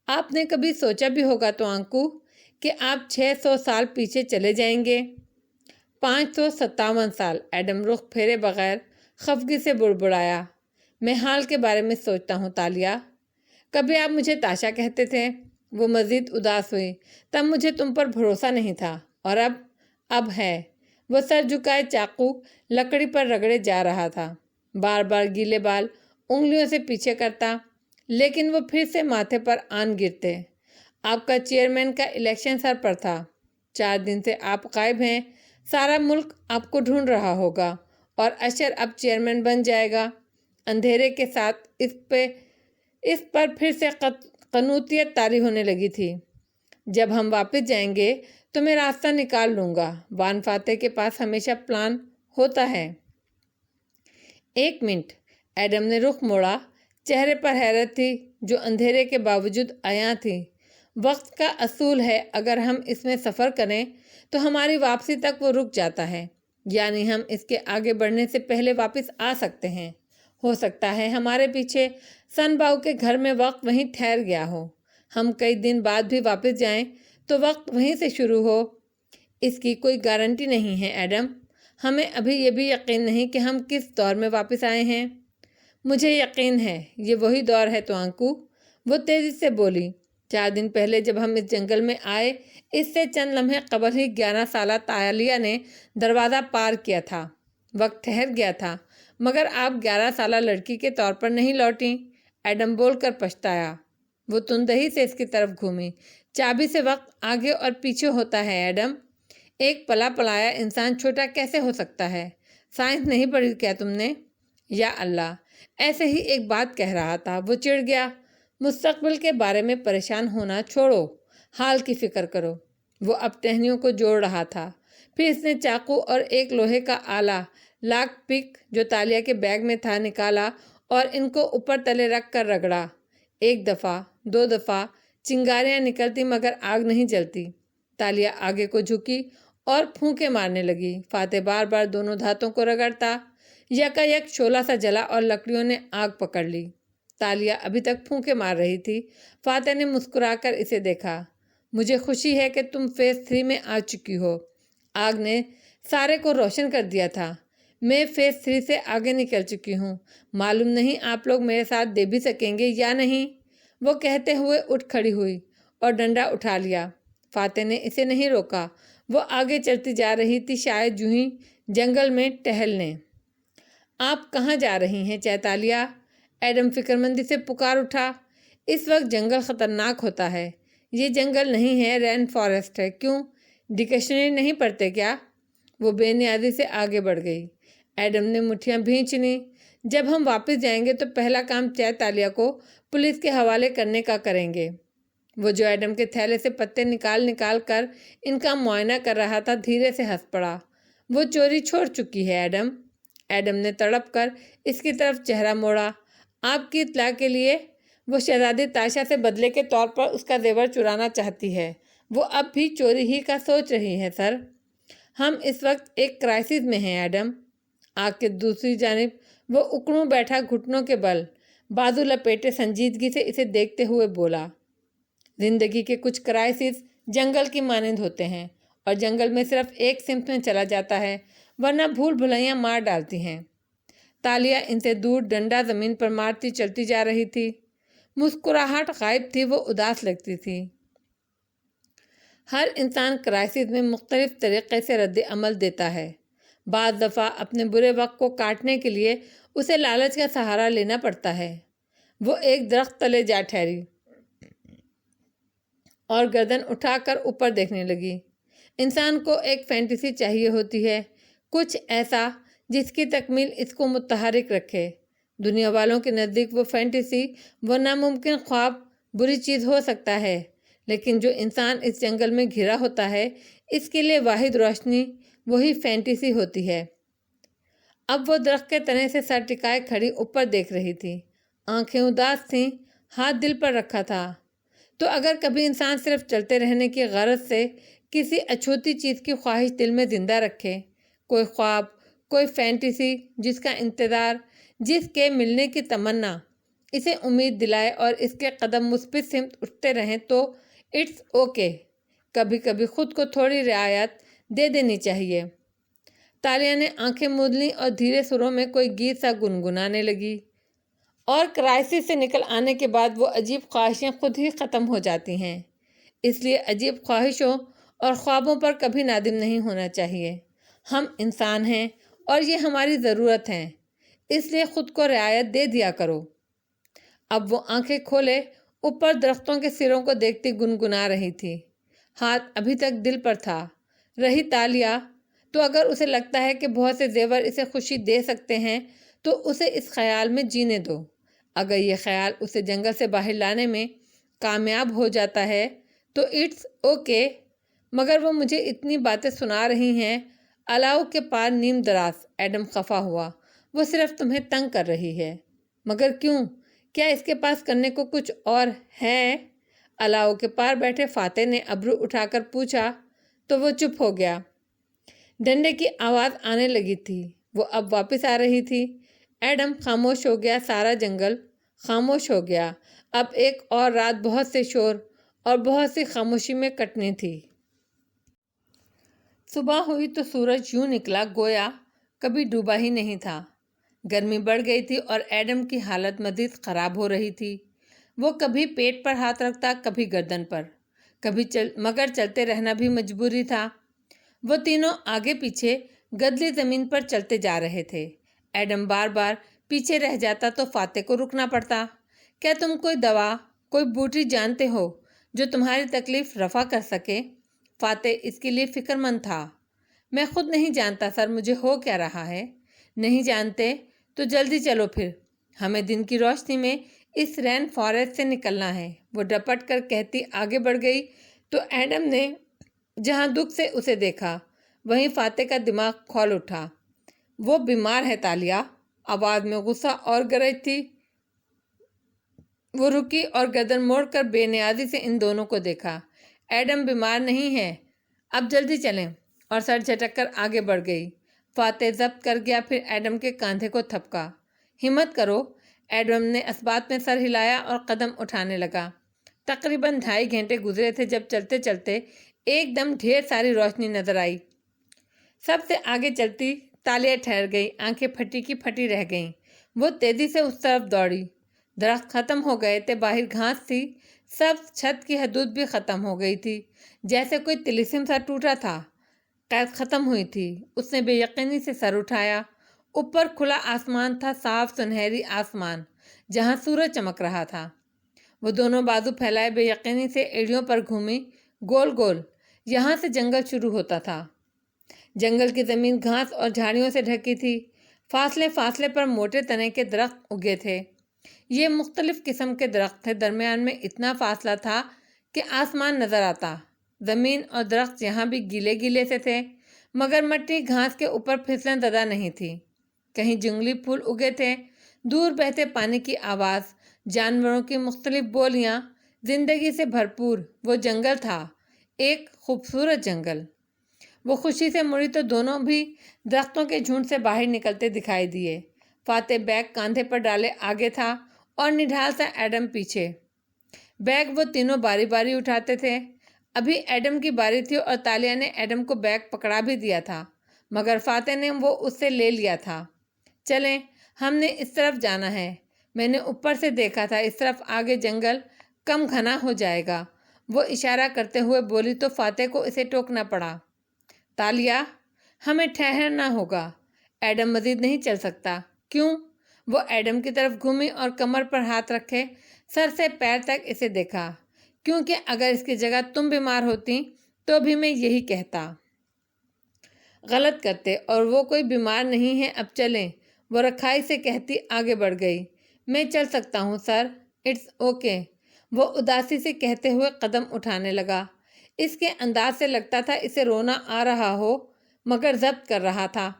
آپ نے کبھی سوچا بھی ہوگا تو آنکو کہ آپ 600 سال پیچھے چلے جائیں گے؟ 557 سال، ایڈم رخ پھیرے بغیر خفگی سے بڑبڑایا۔ میں حال کے بارے میں سوچتا ہوں تالیہ۔ کبھی آپ مجھے تاشا کہتے تھے۔ وہ مزید اداس ہوئی۔ تب مجھے تم پر بھروسہ نہیں تھا، اور اب ہے۔ وہ سر جھکائے چاقو لکڑی پر رگڑے جا رہا تھا، بار بار گیلے بال انگلیوں سے پیچھے کرتا، لیکن وہ پھر سے ماتھے پر آن گرتے۔ آپ کا چیئرمین کا الیکشن سر پر تھا۔ 4 دن سے آپ غائب ہیں۔ سارا ملک آپ کو ڈھونڈ رہا ہوگا، اور اشر اب چیئرمین بن جائے گا۔ اندھیرے کے ساتھ اس پر پھر سے قنوطیت طاری ہونے لگی تھی۔ جب ہم واپس جائیں گے تو میں راستہ نکال لوں گا۔ وان فاتح کے پاس ہمیشہ پلان ہوتا ہے۔ 1 منٹ، ایڈم نے رخ موڑا۔ چہرے پر حیرت تھی جو اندھیرے کے باوجود عیاں تھی۔ وقت کا اصول ہے، اگر ہم اس میں سفر کریں تو ہماری واپسی تک وہ رک جاتا ہے، یعنی ہم اس کے آگے بڑھنے سے پہلے واپس آ سکتے ہیں۔ ہو سکتا ہے ہمارے پیچھے سن باؤ کے گھر میں وقت وہیں ٹھہر گیا ہو، ہم کئی دن بعد بھی واپس جائیں تو وقت وہیں سے شروع ہو۔ اس کی کوئی گارنٹی نہیں ہے ایڈم۔ ہمیں ابھی یہ بھی یقین نہیں کہ ہم کس دور میں واپس آئے ہیں۔ مجھے یقین ہے یہ وہی دور ہے تو آنکو، وہ تیزی سے بولی۔ 4 دن پہلے جب ہم اس جنگل میں آئے، اس سے چند لمحے قبل ہی 11 سالہ تالیہ نے دروازہ پار کیا تھا۔ وقت ٹھہر گیا تھا، مگر آپ 11 سالہ لڑکی کے طور پر نہیں لوٹیں۔ ایڈم بول کر پچھتایا۔ وہ تندہی سے اس کی طرف گھومی۔ چابی سے وقت آگے اور پیچھے ہوتا ہے ایڈم۔ ایک پلا پلایا انسان چھوٹا کیسے ہو سکتا ہے؟ سائنس نہیں پڑھی کیا تم نے؟ یا اللہ، ایسے ہی ایک بات کہہ رہا تھا۔ وہ چڑ گیا۔ مستقبل کے بارے میں پریشان ہونا چھوڑو، حال کی فکر کرو۔ وہ اب ٹہنیوں کو جوڑ رہا تھا۔ پھر اس نے چاقو اور ایک لوہے کا آلہ، لاک پک جو تالیہ کے بیگ میں تھا، نکالا اور ان کو اوپر تلے رکھ کر رگڑا۔ 1 دفعہ، 2 دفعہ چنگاریاں نکلتی مگر آگ نہیں جلتی۔ تالیہ آگے کو جھکی اور پھونکے مارنے لگی۔ فاتح بار بار دونوں دھاتوں کو رگڑتا۔ یکا یک شعلہ سا جلا اور لکڑیوں نے آگ پکڑ لی۔ تالیہ ابھی تک پھونکے مار رہی تھی۔ فاتح نے مسکرا کر اسے دیکھا۔ مجھے خوشی ہے کہ تم فیز 3 میں آ چکی ہو۔ آگ نے سارے کو روشن کر دیا تھا۔ میں فیز 3 سے آگے نکل چکی ہوں۔ معلوم نہیں آپ لوگ میرے ساتھ دے بھی سکیں گے یا نہیں۔ وہ کہتے ہوئے اٹھ کھڑی ہوئی اور ڈنڈا اٹھا لیا۔ فاتح نے اسے نہیں روکا۔ وہ آگے چلتی جا رہی تھی، شاید یوں ہی جنگل میں ٹہلنے۔ آپ کہاں جا رہی ہیں چیتالیہ؟ ایڈم فکرمندی سے پکار اٹھا۔ اس وقت جنگل خطرناک ہوتا ہے۔ یہ جنگل نہیں ہے، رین فارسٹ ہے۔ کیوں، ڈکشنری نہیں پڑھتے کیا؟ وہ بے نیازی سے آگے بڑھ گئی۔ ایڈم نے مٹھیاں بھینچ لیں۔ جب ہم واپس جائیں گے تو پہلا کام چیتالیہ کو پولیس کے حوالے کرنے کا کریں گے۔ وہ جو ایڈم کے تھیلے سے پتے نکال کر ان کا معائنہ کر رہا تھا، دھیرے سے ہنس پڑا۔ وہ چوری چھوڑ چکی ہے ایڈم۔ ایڈم نے تڑپ کر اس کی طرف چہرہ موڑا۔ آپ کی اطلاع کے لیے، وہ شہزادی تاشا سے بدلے کے طور پر اس کا زیور چرانا چاہتی ہے۔ وہ اب بھی چوری ہی کا سوچ رہی ہے سر۔ ہم اس وقت ایک کرائسس میں ہیں ایڈم۔ آگ کے دوسری جانب وہ اکڑوں بیٹھا، گھٹنوں کے بل بازو لپیٹے سنجیدگی سے اسے دیکھتے ہوئے بولا۔ زندگی کے کچھ کرائسس جنگل کی مانند ہوتے ہیں، اور جنگل میں صرف ایک سمت میں چلا جاتا ہے، ورنہ بھول بھلائیاں مار ڈالتی ہیں۔ تالیہ ان سے دور ڈنڈا زمین پر مارتی چلتی جا رہی تھی۔ مسکراہٹ غائب تھی، وہ اداس لگتی تھی۔ ہر انسان کرائسس میں مختلف طریقے سے رد عمل دیتا ہے۔ بعض دفعہ اپنے برے وقت کو کاٹنے کے لیے اسے لالچ کا سہارا لینا پڑتا ہے۔ وہ ایک درخت تلے جا ٹھہری اور گردن اٹھا کر اوپر دیکھنے لگی۔ انسان کو ایک فینٹیسی چاہیے ہوتی ہے، کچھ ایسا جس کی تکمیل اس کو متحرک رکھے۔ دنیا والوں کے نزدیک وہ فینٹیسی، وہ ناممکن خواب بری چیز ہو سکتا ہے، لیکن جو انسان اس جنگل میں گھرا ہوتا ہے اس کے لیے واحد روشنی وہی فینٹیسی ہوتی ہے۔ اب وہ درخت کے تنے سے سر ٹکائے کھڑی اوپر دیکھ رہی تھی، آنکھیں اداس تھیں، ہاتھ دل پر رکھا تھا۔ تو اگر کبھی انسان صرف چلتے رہنے کی غرض سے کسی اچھوتی چیز کی خواہش دل میں زندہ رکھے، کوئی خواب، کوئی فینٹیسی جس کا انتظار، جس کے ملنے کی تمنا اسے امید دلائے اور اس کے قدم مثبت سمت اٹھتے رہیں، تو اٹس اوکے، کبھی کبھی خود کو تھوڑی رعایت دے دینی چاہیے۔ تالیہ نے آنکھیں موند لیں اور دھیرے سروں میں کوئی گیت سا گنگنانے لگی۔ اور کرائسس سے نکل آنے کے بعد وہ عجیب خواہشیں خود ہی ختم ہو جاتی ہیں، اس لیے عجیب خواہشوں اور خوابوں پر کبھی نادم نہیں ہونا چاہیے۔ ہم انسان ہیں اور یہ ہماری ضرورت ہے، اس لیے خود کو رعایت دے دیا کرو۔ اب وہ آنکھیں کھولے اوپر درختوں کے سروں کو دیکھتی گنگنا رہی تھی، ہاتھ ابھی تک دل پر تھا۔ رہی تالیہ، تو اگر اسے لگتا ہے کہ بہت سے زیور اسے خوشی دے سکتے ہیں تو اسے اس خیال میں جینے دو۔ اگر یہ خیال اسے جنگل سے باہر لانے میں کامیاب ہو جاتا ہے تو اٹس اوکے، مگر وہ مجھے اتنی باتیں سنا رہی ہیں الاؤ کے پار نیم دراز۔ ایڈم خفا ہوا، وہ صرف تمہیں تنگ کر رہی ہے۔ مگر کیوں؟ کیا اس کے پاس کرنے کو کچھ اور ہے؟ الاؤ کے پار بیٹھے فاتح نے ابرو اٹھا کر پوچھا تو وہ چپ ہو گیا۔ ڈنڈے کی آواز آنے لگی تھی، وہ اب واپس آ رہی تھی۔ ایڈم خاموش ہو گیا، سارا جنگل خاموش ہو گیا۔ اب ایک اور رات بہت سے شور اور بہت سی خاموشی میں کٹنی تھی۔ صبح ہوئی تو سورج یوں نکلا گویا کبھی ڈوبا ہی نہیں تھا۔ گرمی بڑھ گئی تھی اور ایڈم کی حالت مزید خراب ہو رہی تھی۔ وہ کبھی پیٹ پر ہاتھ رکھتا، کبھی گردن پر، مگر چلتے رہنا بھی مجبوری تھا۔ وہ تینوں آگے پیچھے گدلی زمین پر چلتے جا رہے تھے۔ ایڈم بار بار پیچھے رہ جاتا تو فاتح کو رکنا پڑتا۔ کیا تم کوئی دوا، کوئی بوٹی جانتے ہو جو تمہاری تکلیف رفع کر سکے؟ فاتح اس کے لیے فکر مند تھا۔ میں خود نہیں جانتا سر، مجھے ہو کیا رہا ہے۔ نہیں جانتے تو جلدی چلو پھر، ہمیں دن کی روشنی میں اس رین فارسٹ سے نکلنا ہے۔ وہ ڈپٹ کر کہتی آگے بڑھ گئی تو ایڈم نے جہاں دکھ سے اسے دیکھا وہیں فاتح کا دماغ کھول اٹھا۔ وہ بیمار ہے تالیہ، آواز میں غصہ اور گرج تھی۔ وہ رکی اور گردن موڑ کر بے نیازی سے ان دونوں کو دیکھا۔ ایڈم بیمار نہیں ہے، اب جلدی چلیں، اور سر جھٹک کر آگے بڑھ گئی۔ فاتح ضبط کر گیا، پھر ایڈم کے کاندھے کو تھپکا۔ ہمت کرو۔ ایڈم نے اثبات میں سر ہلایا اور قدم اٹھانے لگا۔ تقریباً 2.5 گھنٹے گزرے تھے جب چلتے چلتے ایک دم ڈھیر ساری روشنی نظر آئی۔ سب سے آگے چلتی تالیہ ٹھہر گئی، آنکھیں پھٹی کی پھٹی رہ گئیں۔ وہ تیزی سے اس طرف دوڑی۔ درخت ختم ہو گئے تھے، باہر گھاس تھی، سبز چھت کی حدود بھی ختم ہو گئی تھی، جیسے کوئی طلسم سا ٹوٹا تھا، قید ختم ہوئی تھی۔ اس نے بے یقینی سے سر اٹھایا۔ اوپر کھلا آسمان تھا، صاف سنہری آسمان جہاں سورج چمک رہا تھا۔ وہ دونوں بازو پھیلائے بے یقینی سے ایڑیوں پر گھومی، گول گول۔ یہاں سے جنگل شروع ہوتا تھا۔ جنگل کی زمین گھاس اور جھاڑیوں سے ڈھکی تھی، فاصلے فاصلے پر موٹے تنے کے درخت اگے تھے۔ یہ مختلف قسم کے درخت تھے، درمیان میں اتنا فاصلہ تھا کہ آسمان نظر آتا۔ زمین اور درخت یہاں بھی گیلے گیلے سے تھے، مگر مٹی گھاس کے اوپر پھسلن زدہ نہیں تھی۔ کہیں جنگلی پھول اگے تھے، دور بہتے پانی کی آواز، جانوروں کی مختلف بولیاں، زندگی سے بھرپور وہ جنگل تھا، ایک خوبصورت جنگل۔ وہ خوشی سے مڑی تو دونوں بھی درختوں کے جھنڈ سے باہر نکلتے دکھائی دیے۔ فاتح بیگ کاندھے پر ڈالے آگے تھا اور نڈھال سا ایڈم پیچھے۔ بیگ وہ تینوں باری باری اٹھاتے تھے۔ ابھی ایڈم کی باری تھی اور تالیہ نے ایڈم کو بیگ پکڑا بھی دیا تھا، مگر فاتح نے وہ اس سے لے لیا تھا۔ چلیں، ہم نے اس طرف جانا ہے، میں نے اوپر سے دیکھا تھا، اس طرف آگے جنگل کم گھنا ہو جائے گا، وہ اشارہ کرتے ہوئے بولی تو فاتح کو اسے ٹوکنا پڑا۔ تالیہ، ہمیں ٹھہرنا ہوگا۔ ایڈم مزید نہیں چل سکتا۔ کیوں؟ وہ ایڈم کی طرف گھومی اور کمر پر ہاتھ رکھے سر سے پیر تک اسے دیکھا۔ کیونکہ اگر اس کی جگہ تم بیمار ہوتی تو بھی میں یہی کہتا۔ غلط کرتے، اور وہ کوئی بیمار نہیں ہے، اب چلیں، وہ رکھائی سے کہتی آگے بڑھ گئی۔ میں چل سکتا ہوں سر، اٹس اوکے، وہ اداسی سے کہتے ہوئے قدم اٹھانے لگا۔ اس کے انداز سے لگتا تھا اسے رونا آ رہا ہو مگر ضبط کر رہا تھا۔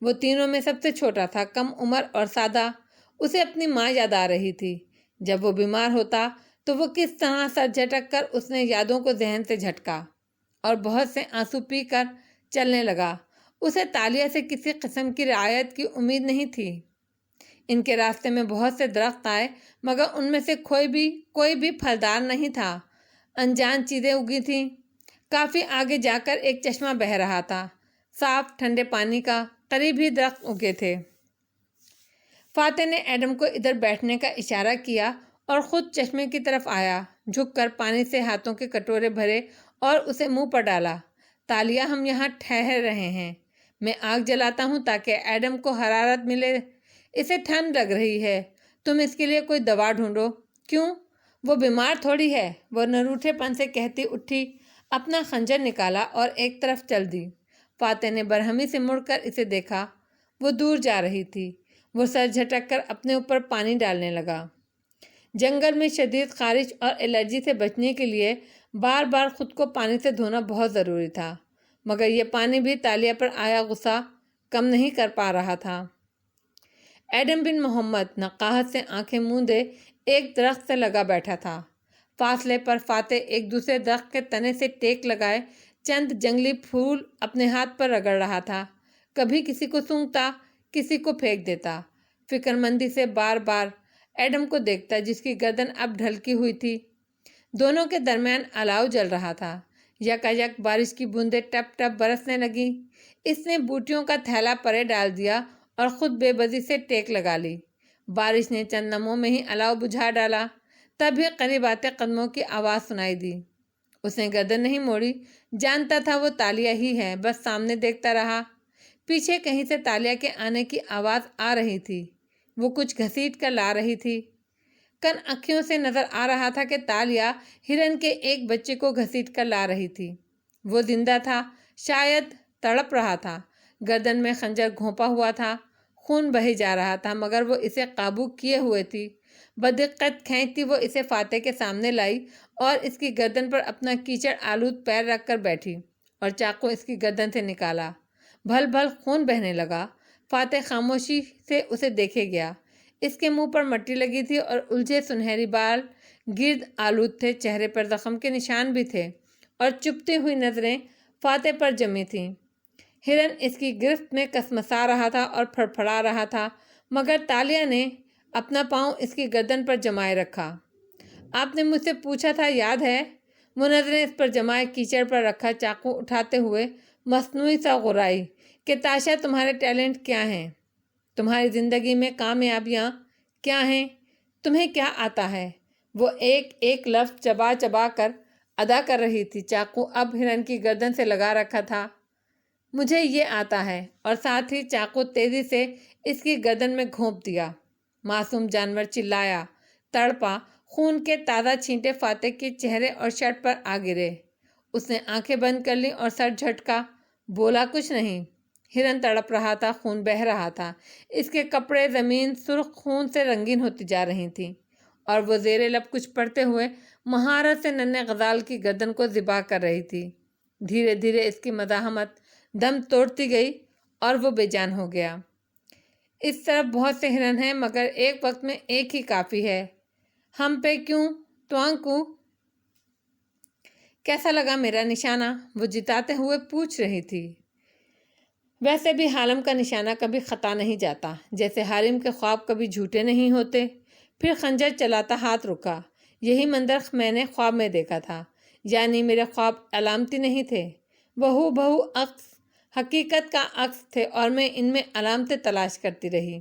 وہ تینوں میں سب سے چھوٹا تھا، کم عمر اور سادہ۔ اسے اپنی ماں یاد آ رہی تھی۔ جب وہ بیمار ہوتا تو وہ کس طرح سر جھٹک کر اس نے یادوں کو ذہن سے جھٹکا اور بہت سے آنسو پی کر چلنے لگا۔ اسے تالیہ سے کسی قسم کی رعایت کی امید نہیں تھی۔ ان کے راستے میں بہت سے درخت آئے مگر ان میں سے کوئی بھی پھلدار نہیں تھا۔ انجان چیزیں اگی تھیں۔ کافی آگے جا کر ایک چشمہ بہہ رہا تھا، صاف ٹھنڈے پانی کا۔ قریب ہی درخت اگے تھے۔ فاتح نے ایڈم کو ادھر بیٹھنے کا اشارہ کیا اور خود چشمے کی طرف آیا، جھک کر پانی سے ہاتھوں کے کٹورے بھرے اور اسے منہ پر ڈالا۔ تالیہ، ہم یہاں ٹھہر رہے ہیں۔ میں آگ جلاتا ہوں تاکہ ایڈم کو حرارت ملے۔ اسے ٹھنڈ لگ رہی ہے، تم اس کے لیے کوئی دوا ڈھونڈو۔ کیوں؟ وہ بیمار تھوڑی ہے، وہ نروٹھے پن سے کہتی اٹھی، اپنا خنجر نکالا اور ایک طرف چل دی۔ فاتح نے برہمی سے مڑ کر اسے دیکھا۔ وہ دور جا رہی تھی۔ وہ سر جھٹک کر اپنے اوپر پانی ڈالنے لگا۔ جنگل میں شدید خارش اور الرجی سے بچنے کے لیے بار بار خود کو پانی سے دھونا بہت ضروری تھا، مگر یہ پانی بھی تالیہ پر آیا غصہ کم نہیں کر پا رہا تھا۔ ایڈم بن محمد نقاہت سے آنکھیں موندے ایک درخت سے لگا بیٹھا تھا۔ فاصلے پر فاتح ایک دوسرے درخت کے تنے سے ٹیک لگائے چند جنگلی پھول اپنے ہاتھ پر رگڑ رہا تھا۔ کبھی کسی کو سونگھتا، کسی کو پھینک دیتا۔ فکر مندی سے بار بار ایڈم کو دیکھتا جس کی گردن اب ڈھلکی ہوئی تھی۔ دونوں کے درمیان الاؤ جل رہا تھا۔ یکایک بارش کی بوندیں ٹپ ٹپ برسنے لگیں۔ اس نے بوٹیوں کا تھیلا پرے ڈال دیا اور خود بے بسی سے ٹیک لگا لی۔ بارش نے چند لمحوں میں ہی الاؤ بجھا ڈالا۔ تب ہی قریب آتے قدموں کی آواز سنائی دی۔ اس نے گردن نہیں موڑی، جانتا تھا وہ تالیہ ہی ہے، بس سامنے دیکھتا رہا۔ پیچھے کہیں سے تالیہ کے آنے کی آواز آ رہی تھی۔ وہ کچھ گھسیٹ کر لا رہی تھی۔ کن اکھیوں سے نظر آ رہا تھا کہ تالیہ ہرن کے ایک بچے کو گھسیٹ کر لا رہی تھی۔ وہ زندہ تھا، شاید تڑپ رہا تھا، گردن میں خنجر گھونپا ہوا تھا، خون بہے جا رہا تھا مگر وہ اسے قابو کیے ہوئے تھی۔ بدقت کھینچتی وہ اسے فاتح کے سامنے لائی اور اس کی گردن پر اپنا کیچڑ آلود پیر رکھ کر بیٹھی اور چاقو اس کی گردن سے نکالا۔ بھل بھل خون بہنے لگا۔ فاتح خاموشی سے اسے دیکھے گیا۔ اس کے منہ پر مٹی لگی تھی اور الجھے سنہری بال گرد آلود تھے، چہرے پر زخم کے نشان بھی تھے اور چپتی ہوئی نظریں فاتح پر جمی تھیں۔ ہرن اس کی گرفت میں کسمسا رہا تھا اور پھڑپھڑا رہا تھا مگر تالیہ نے اپنا پاؤں اس کی گردن پر جمائے رکھا۔ آپ نے مجھ سے پوچھا تھا، یاد ہے؟ وہ نظریں اس پر جمائے کیچڑ پر رکھا چاقو اٹھاتے ہوئے مصنوعی سا غرائی کہ تاشا تمہارے ٹیلنٹ کیا ہیں؟ تمہاری زندگی میں کامیابیاں کیا ہیں؟ تمہیں کیا آتا ہے؟ وہ ایک ایک لفظ چبا چبا کر ادا کر رہی تھی۔ چاقو اب ہرن کی گردن سے لگا رکھا تھا۔ مجھے یہ آتا ہے، اور ساتھ ہی چاقو تیزی سے اس کی گردن میں گھونپ دیا۔ معصوم جانور چلایا، تڑپا، خون کے تازہ چھینٹے فاتح کے چہرے اور شرٹ پر آ گرے۔ اس نے آنکھیں بند کر لی اور سر جھٹکا، بولا کچھ نہیں۔ ہرن تڑپ رہا تھا، خون بہہ رہا تھا، اس کے کپڑے زمین سرخ خون سے رنگین ہوتی جا رہی تھی اور وہ زیر لب کچھ پڑھتے ہوئے مہارت سے ننھے غزال کی گردن کو ذبح کر رہی تھی۔ دھیرے دھیرے اس کی مزاحمت دم توڑتی گئی اور وہ بے جان ہو گیا۔ اس طرف بہت سے ہرن ہیں مگر ایک وقت میں ایک ہی کافی ہے۔ ہم پہ کیوں توانکو؟ کیسا لگا میرا نشانہ؟ وہ جتاتے ہوئے پوچھ رہی تھی۔ ویسے بھی حالم کا نشانہ کبھی خطا نہیں جاتا، جیسے حارم کے خواب کبھی جھوٹے نہیں ہوتے۔ پھر خنجر چلاتا ہاتھ رکا۔ یہی منظر میں نے خواب میں دیکھا تھا، یعنی میرے خواب علامتی نہیں تھے، بہو بہو عکس حقیقت کا عکس تھے اور میں ان میں علامتیں تلاش کرتی رہی۔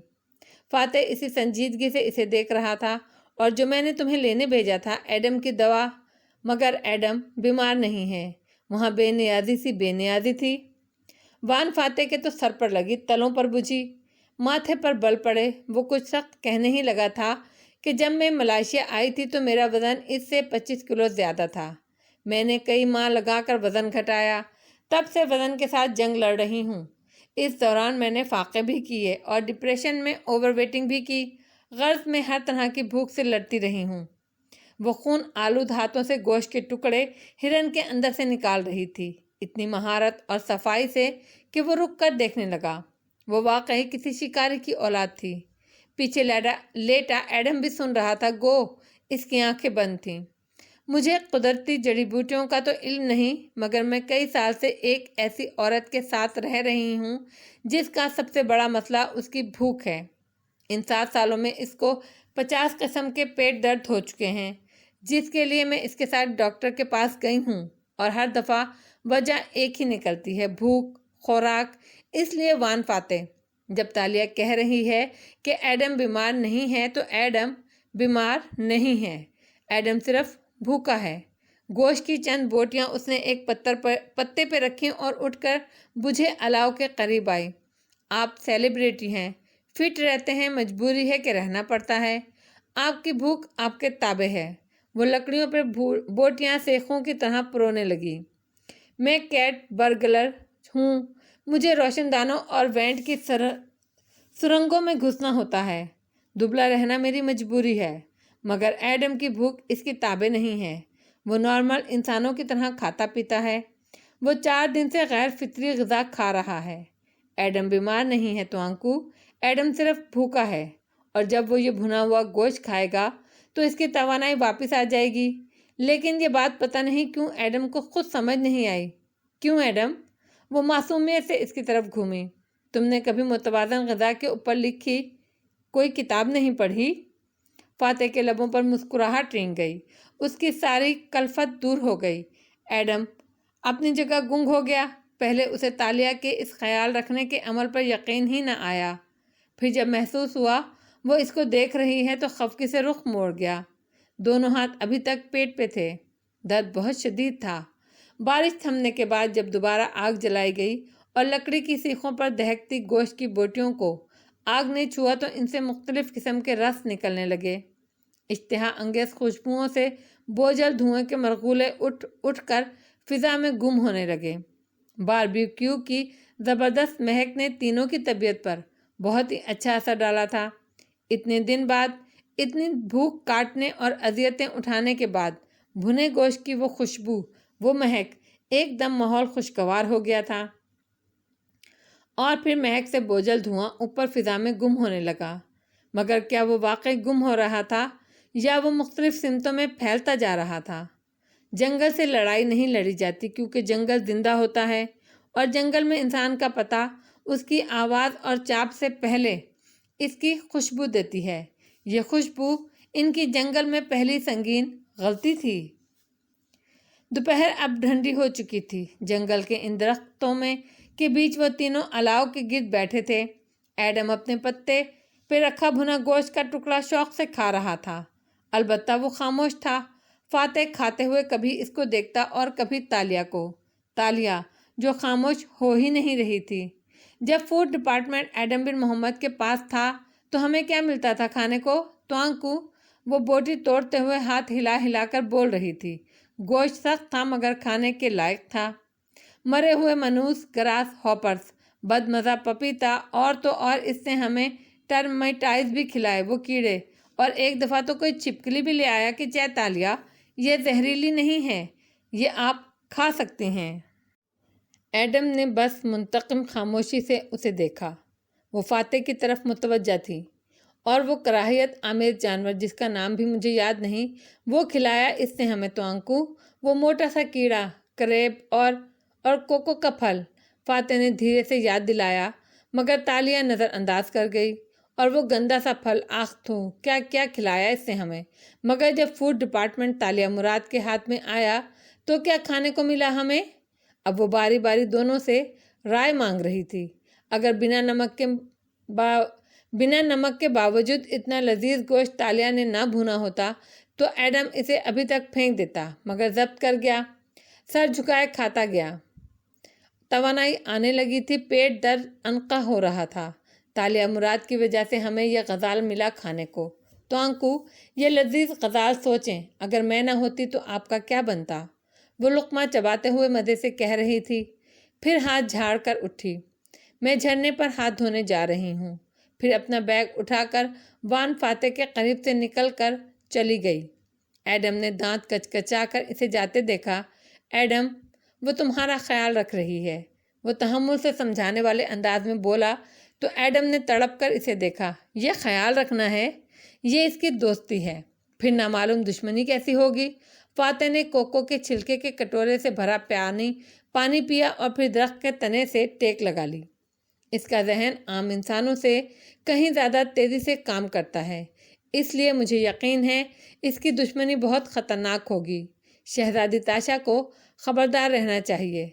فاتح اسی سنجیدگی سے اسے دیکھ رہا تھا۔ اور جو میں نے تمہیں لینے بھیجا تھا، ایڈم کی دوا، مگر ایڈم بیمار نہیں ہے۔ وہاں بے نیازی سی بے نیازی تھی۔ وان فاتح کے تو سر پر لگی، تلوں پر بجھی، ماتھے پر بل پڑے۔ وہ کچھ سخت کہنے ہی لگا تھا کہ جب میں ملائیشیا آئی تھی تو میرا وزن اس سے 25 کلو زیادہ تھا۔ میں نے کئی ماہ لگا کر وزن گھٹایا، تب سے وزن کے ساتھ جنگ لڑ رہی ہوں۔ اس دوران میں نے فاقے بھی کیے اور ڈپریشن میں اوور ویٹنگ بھی کی۔ غرض میں ہر طرح کی بھوک سے لڑتی رہی ہوں۔ وہ خون آلود ہاتھوں سے گوشت کے ٹکڑے ہرن کے اندر سے نکال رہی تھی، اتنی مہارت اور صفائی سے کہ وہ رک کر دیکھنے لگا۔ وہ واقعی کسی شکاری کی اولاد تھی۔ پیچھے لیٹا ایڈم بھی سن رہا تھا، گو اس کی آنکھیں بند تھیں۔ مجھے قدرتی جڑی بوٹیوں کا تو علم نہیں، مگر میں کئی سال سے ایک ایسی عورت کے ساتھ رہ رہی ہوں جس کا سب سے بڑا مسئلہ اس کی بھوک ہے۔ ان 7 سالوں میں اس کو 50 قسم کے پیٹ درد ہو چکے ہیں، جس کے لیے میں اس کے ساتھ ڈاکٹر کے پاس گئی ہوں، اور ہر دفعہ وجہ ایک ہی نکلتی ہے، بھوک، خوراک۔ اس لیے وان فاتح، جب تالیہ کہہ رہی ہے کہ ایڈم بیمار نہیں ہے تو ایڈم بیمار نہیں ہے، ایڈم صرف بھوکا ہے۔ گوشت کی چند بوٹیاں اس نے ایک پتے پہ رکھیں اور اٹھ کر بجھے الاؤ کے قریب آئی۔ آپ سیلیبریٹی ہیں، فٹ رہتے ہیں، مجبوری ہے کہ رہنا پڑتا ہے۔ آپ کی بھوک آپ کے تابع ہے۔ وہ لکڑیوں پر بوٹیاں سیخوں کی طرح پرونے لگی۔ میں کیٹ برگلر ہوں، مجھے روشن دانوں اور وینٹ کی سرنگوں میں گھسنا ہوتا ہے۔ دبلا رہنا میری مجبوری ہے، مگر ایڈم کی بھوک اس کی تابع نہیں ہے۔ وہ نارمل انسانوں کی طرح کھاتا پیتا ہے۔ وہ 4 دن سے غیر فطری غذا کھا رہا ہے۔ ایڈم بیمار نہیں ہے توانکو، ایڈم صرف بھوکا ہے، اور جب وہ یہ بھنا ہوا گوشت کھائے گا تو اس کی توانائی واپس آ جائے گی۔ لیکن یہ بات پتہ نہیں کیوں ایڈم کو خود سمجھ نہیں آئی۔ کیوں ایڈم؟ وہ معصومیت سے اس کی طرف گھومی۔ تم نے کبھی متوازن غذا کے اوپر لکھی کوئی کتاب نہیں پڑھی؟ فاتح کے لبوں پر مسکراہٹ رنگ گئی، اس کی ساری کلفت دور ہو گئی۔ ایڈم اپنی جگہ گنگ ہو گیا۔ پہلے اسے تالیہ کے اس خیال رکھنے کے عمل پر یقین ہی نہ آیا، پھر جب محسوس ہوا وہ اس کو دیکھ رہی ہے تو خفگی سے رخ موڑ گیا۔ دونوں ہاتھ ابھی تک پیٹ پہ تھے، درد بہت شدید تھا۔ بارش تھمنے کے بعد جب دوبارہ آگ جلائی گئی اور لکڑی کی سیخوں پر دہکتی گوشت کی بوٹیوں کو آگ نے چھوا تو ان سے مختلف قسم کے رس نکلنے لگے۔ اشتہا انگیز خوشبوؤں سے بوجھل دھوئیں کے مرغولے اٹھ کر فضا میں گم ہونے لگے۔ باربیکیو کی زبردست مہک نے تینوں کی طبیعت پر بہت ہی اچھا اثر ڈالا تھا۔ اتنے دن بعد، اتنی بھوک کاٹنے اور اذیتیں اٹھانے کے بعد، بھنے گوشت کی وہ خوشبو، وہ مہک، ایک دم ماحول خوشگوار ہو گیا تھا۔ اور پھر مہک سے بوجھل دھواں اوپر فضا میں گم ہونے لگا۔ مگر کیا وہ واقعی گم ہو رہا تھا یا وہ مختلف سمتوں میں پھیلتا جا رہا تھا؟ جنگل سے لڑائی نہیں لڑی جاتی کیونکہ جنگل زندہ ہوتا ہے، اور جنگل میں انسان کا پتہ اس کی آواز اور چاپ سے پہلے اس کی خوشبو دیتی ہے۔ یہ خوشبو ان کی جنگل میں پہلی سنگین غلطی تھی۔ دوپہر اب ٹھنڈی ہو چکی تھی۔ جنگل کے ان درختوں میں کے بیچ وہ تینوں الاؤ کے گرد بیٹھے تھے۔ ایڈم اپنے پتے پہ رکھا بھنا گوشت کا ٹکڑا شوق سے کھا رہا تھا، البتہ وہ خاموش تھا۔ فاتح کھاتے ہوئے کبھی اس کو دیکھتا اور کبھی تالیہ کو، تالیہ جو خاموش ہو ہی نہیں رہی تھی۔ جب فوڈ ڈپارٹمنٹ ایڈم بن محمد کے پاس تھا تو ہمیں کیا ملتا تھا کھانے کو؟ توانکو، وہ بوٹی توڑتے ہوئے ہاتھ ہلا ہلا کر بول رہی تھی۔ گوشت سخت تھا مگر کھانے کے لائق تھا۔ مرے ہوئے منوس، گراس ہاپرز، بد مزہ پپیتا، اور تو اور اس نے ہمیں ٹرمائٹائز بھی کھلائے، وہ کیڑے، اور ایک دفعہ تو کوئی چھپکلی بھی لے آیا کہ چہ تالیہ یہ زہریلی نہیں ہے، یہ آپ کھا سکتے ہیں۔ ایڈم نے بس منتقم خاموشی سے اسے دیکھا۔ وہ فاتح کی طرف متوجہ تھی، اور وہ کراہیت آمیز جانور جس کا نام بھی مجھے یاد نہیں، وہ کھلایا اس نے ہمیں توانکو، وہ موٹا سا کیڑا، کریب اور کوکو کا پھل، فاتح نے دھیرے سے یاد دلایا، مگر تالیہ نظر انداز کر گئی۔ اور وہ گندا سا پھل، آخ تھو، کیا کیا کھلایا اس نے ہمیں۔ مگر جب فوڈ ڈپارٹمنٹ تالیہ مراد کے ہاتھ میں آیا تو کیا کھانے کو ملا ہمیں؟ اب وہ باری باری دونوں سے رائے مانگ رہی تھی۔ اگر بنا نمک کے باوجود اتنا لذیذ گوشت تالیہ نے نہ بھونا ہوتا تو ایڈم اسے ابھی تک پھینک دیتا، مگر ضبط کر گیا، سر جھکائے کھاتا گیا۔ توانائی آنے لگی تھی، پیٹ درد عنقا ہو رہا تھا۔ تالیہ مراد کی وجہ سے ہمیں یہ غزال ملا کھانے کو۔ تو انکو یہ لذیذ غزال سوچیں اگر میں نہ ہوتی تو آپ کا کیا بنتا؟ وہ لقمہ چباتے ہوئے مزے سے کہہ رہی تھی۔ پھر ہاتھ جھاڑ کر اٹھی۔ میں جھرنے پر ہاتھ دھونے جا رہی ہوں۔ پھر اپنا بیگ اٹھا کر وان فاتح کے قریب سے نکل کر چلی گئی۔ ایڈم نے دانت کچکچا کر اسے جاتے دیکھا۔ ایڈم، وہ تمہارا خیال رکھ رہی ہے، وہ تحمل سے سمجھانے والے انداز میں بولا تو ایڈم نے تڑپ کر اسے دیکھا۔ یہ خیال رکھنا ہے؟ یہ اس کی دوستی ہے، پھر نامعلوم دشمنی کیسی ہوگی؟ فاتح نے کوکو کے چھلکے کے کٹورے سے بھرا پانی پیا اور پھر درخت کے تنے سے ٹیک لگا لی۔ اس کا ذہن عام انسانوں سے کہیں زیادہ تیزی سے کام کرتا ہے، اس لیے مجھے یقین ہے اس کی دشمنی بہت خطرناک ہوگی۔ شہزادی تاشا کو خبردار رہنا چاہیے۔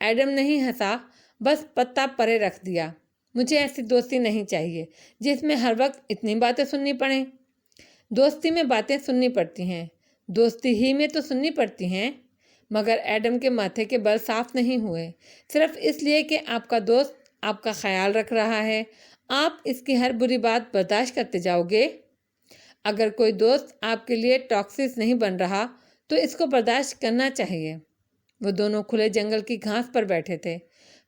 ایڈم نہیں ہنسا، بس پتہ پرے رکھ دیا۔ مجھے ایسی دوستی نہیں چاہیے جس میں ہر وقت اتنی باتیں سننی پڑیں۔ دوستی میں باتیں سننی پڑتی ہیں، دوستی ہی میں تو سننی پڑتی ہیں۔ مگر ایڈم کے ماتھے کے بل صاف نہیں ہوئے۔ صرف اس لیے کہ آپ کا دوست آپ کا خیال رکھ رہا ہے، آپ اس کی ہر بری بات برداشت کرتے جاؤ گے؟ اگر کوئی دوست آپ کے لیے ٹاکسس نہیں بن رہا تو اس کو برداشت کرنا چاہیے۔ وہ دونوں کھلے جنگل کی گھاس پر بیٹھے تھے۔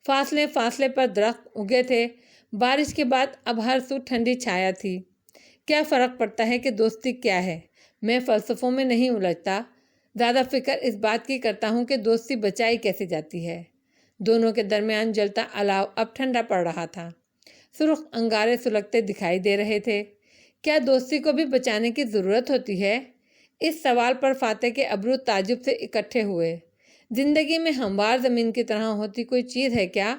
فاصلے فاصلے پر درخت اگے تھے۔ بارش کے بعد اب ہر سو ٹھنڈی چھایا تھی۔ کیا فرق پڑتا ہے کہ دوستی کیا ہے؟ میں فلسفوں میں نہیں الجھتا، زیادہ فکر اس بات کی کرتا ہوں کہ دوستی بچائی کیسے جاتی ہے۔ دونوں کے درمیان جلتا الاؤ اب ٹھنڈا پڑ رہا تھا۔ سرخ انگارے سلگتے دکھائی دے رہے تھے۔ کیا دوستی کو بھی بچانے کی ضرورت ہوتی ہے؟ اس سوال پر فاتح کے ابرو تعجب سے اکٹھے ہوئے۔ زندگی میں ہموار زمین کی طرح ہوتی کوئی چیز ہے کیا؟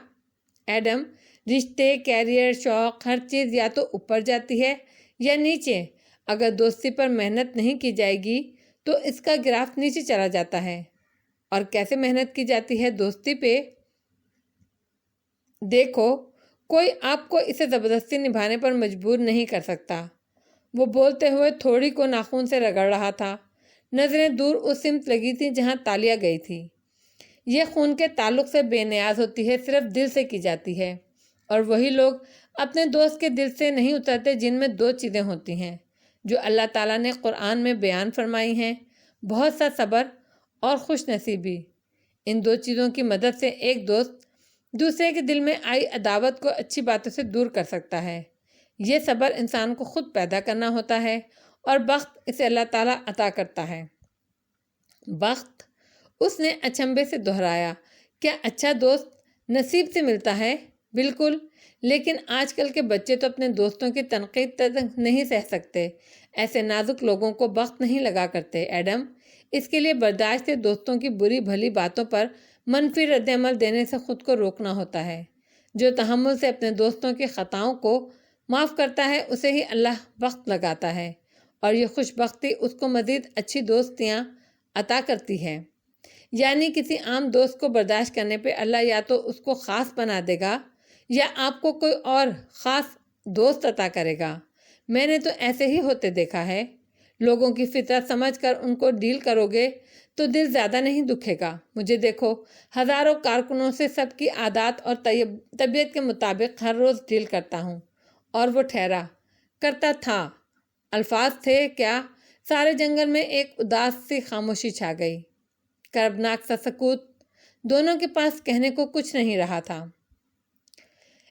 ایڈم، رشتے، کیریئر، شوق، ہر چیز یا تو اوپر جاتی ہے یا نیچے۔ اگر دوستی پر محنت نہیں کی جائے گی تو اس کا گراف نیچے چلا جاتا ہے۔ اور کیسے محنت کی جاتی ہے دوستی پہ؟ دیکھو، کوئی آپ کو اسے زبردستی نبھانے پر مجبور نہیں کر سکتا۔ وہ بولتے ہوئے تھوڑی کو ناخن سے رگڑ رہا تھا۔ نظریں دور اس سمت لگی تھیں جہاں تالیہ گئی تھی۔ یہ خون کے تعلق سے بے نیاز ہوتی ہے، صرف دل سے کی جاتی ہے۔ اور وہی لوگ اپنے دوست کے دل سے نہیں اترتے جن میں دو چیزیں ہوتی ہیں جو اللہ تعالیٰ نے قرآن میں بیان فرمائی ہیں، بہت سا صبر اور خوش نصیبی۔ ان دو چیزوں کی مدد سے ایک دوست دوسرے کے دل میں آئی عداوت کو اچھی باتوں سے دور کر سکتا ہے۔ یہ صبر انسان کو خود پیدا کرنا ہوتا ہے اور بخت اسے اللہ تعالیٰ عطا کرتا ہے۔ بخت؟ اس نے اچنبے سے دہرایا۔ کیا اچھا دوست نصیب سے ملتا ہے؟ بالکل، لیکن آج کل کے بچے تو اپنے دوستوں کی تنقید تک نہیں سہ سکتے۔ ایسے نازک لوگوں کو بخت نہیں لگا کرتے ایڈم۔ اس کے لیے برداشت دوستوں کی بری بھلی باتوں پر منفی رد عمل دینے سے خود کو روکنا ہوتا ہے۔ جو تحمل سے اپنے دوستوں کی خطاؤں کو معاف کرتا ہے اسے ہی اللہ بخت لگاتا ہے، اور یہ خوش بختی اس کو مزید اچھی دوستیاں عطا کرتی ہے۔ یعنی کسی عام دوست کو برداشت کرنے پہ اللہ یا تو اس کو خاص بنا دے گا یا آپ کو کوئی اور خاص دوست عطا کرے گا۔ میں نے تو ایسے ہی ہوتے دیکھا ہے۔ لوگوں کی فطرت سمجھ کر ان کو ڈیل کرو گے تو دل زیادہ نہیں دکھے گا۔ مجھے دیکھو، ہزاروں کارکنوں سے سب کی عادات اور طبیعت کے مطابق ہر روز ڈیل کرتا ہوں۔ اور وہ ٹھہرا، کرتا تھا۔ الفاظ تھے کیا؟ سارے جنگل میں ایک اداس سی خاموشی چھا گئی، کربناک سا سکوت۔ دونوں کے پاس کہنے کو کچھ نہیں رہا تھا۔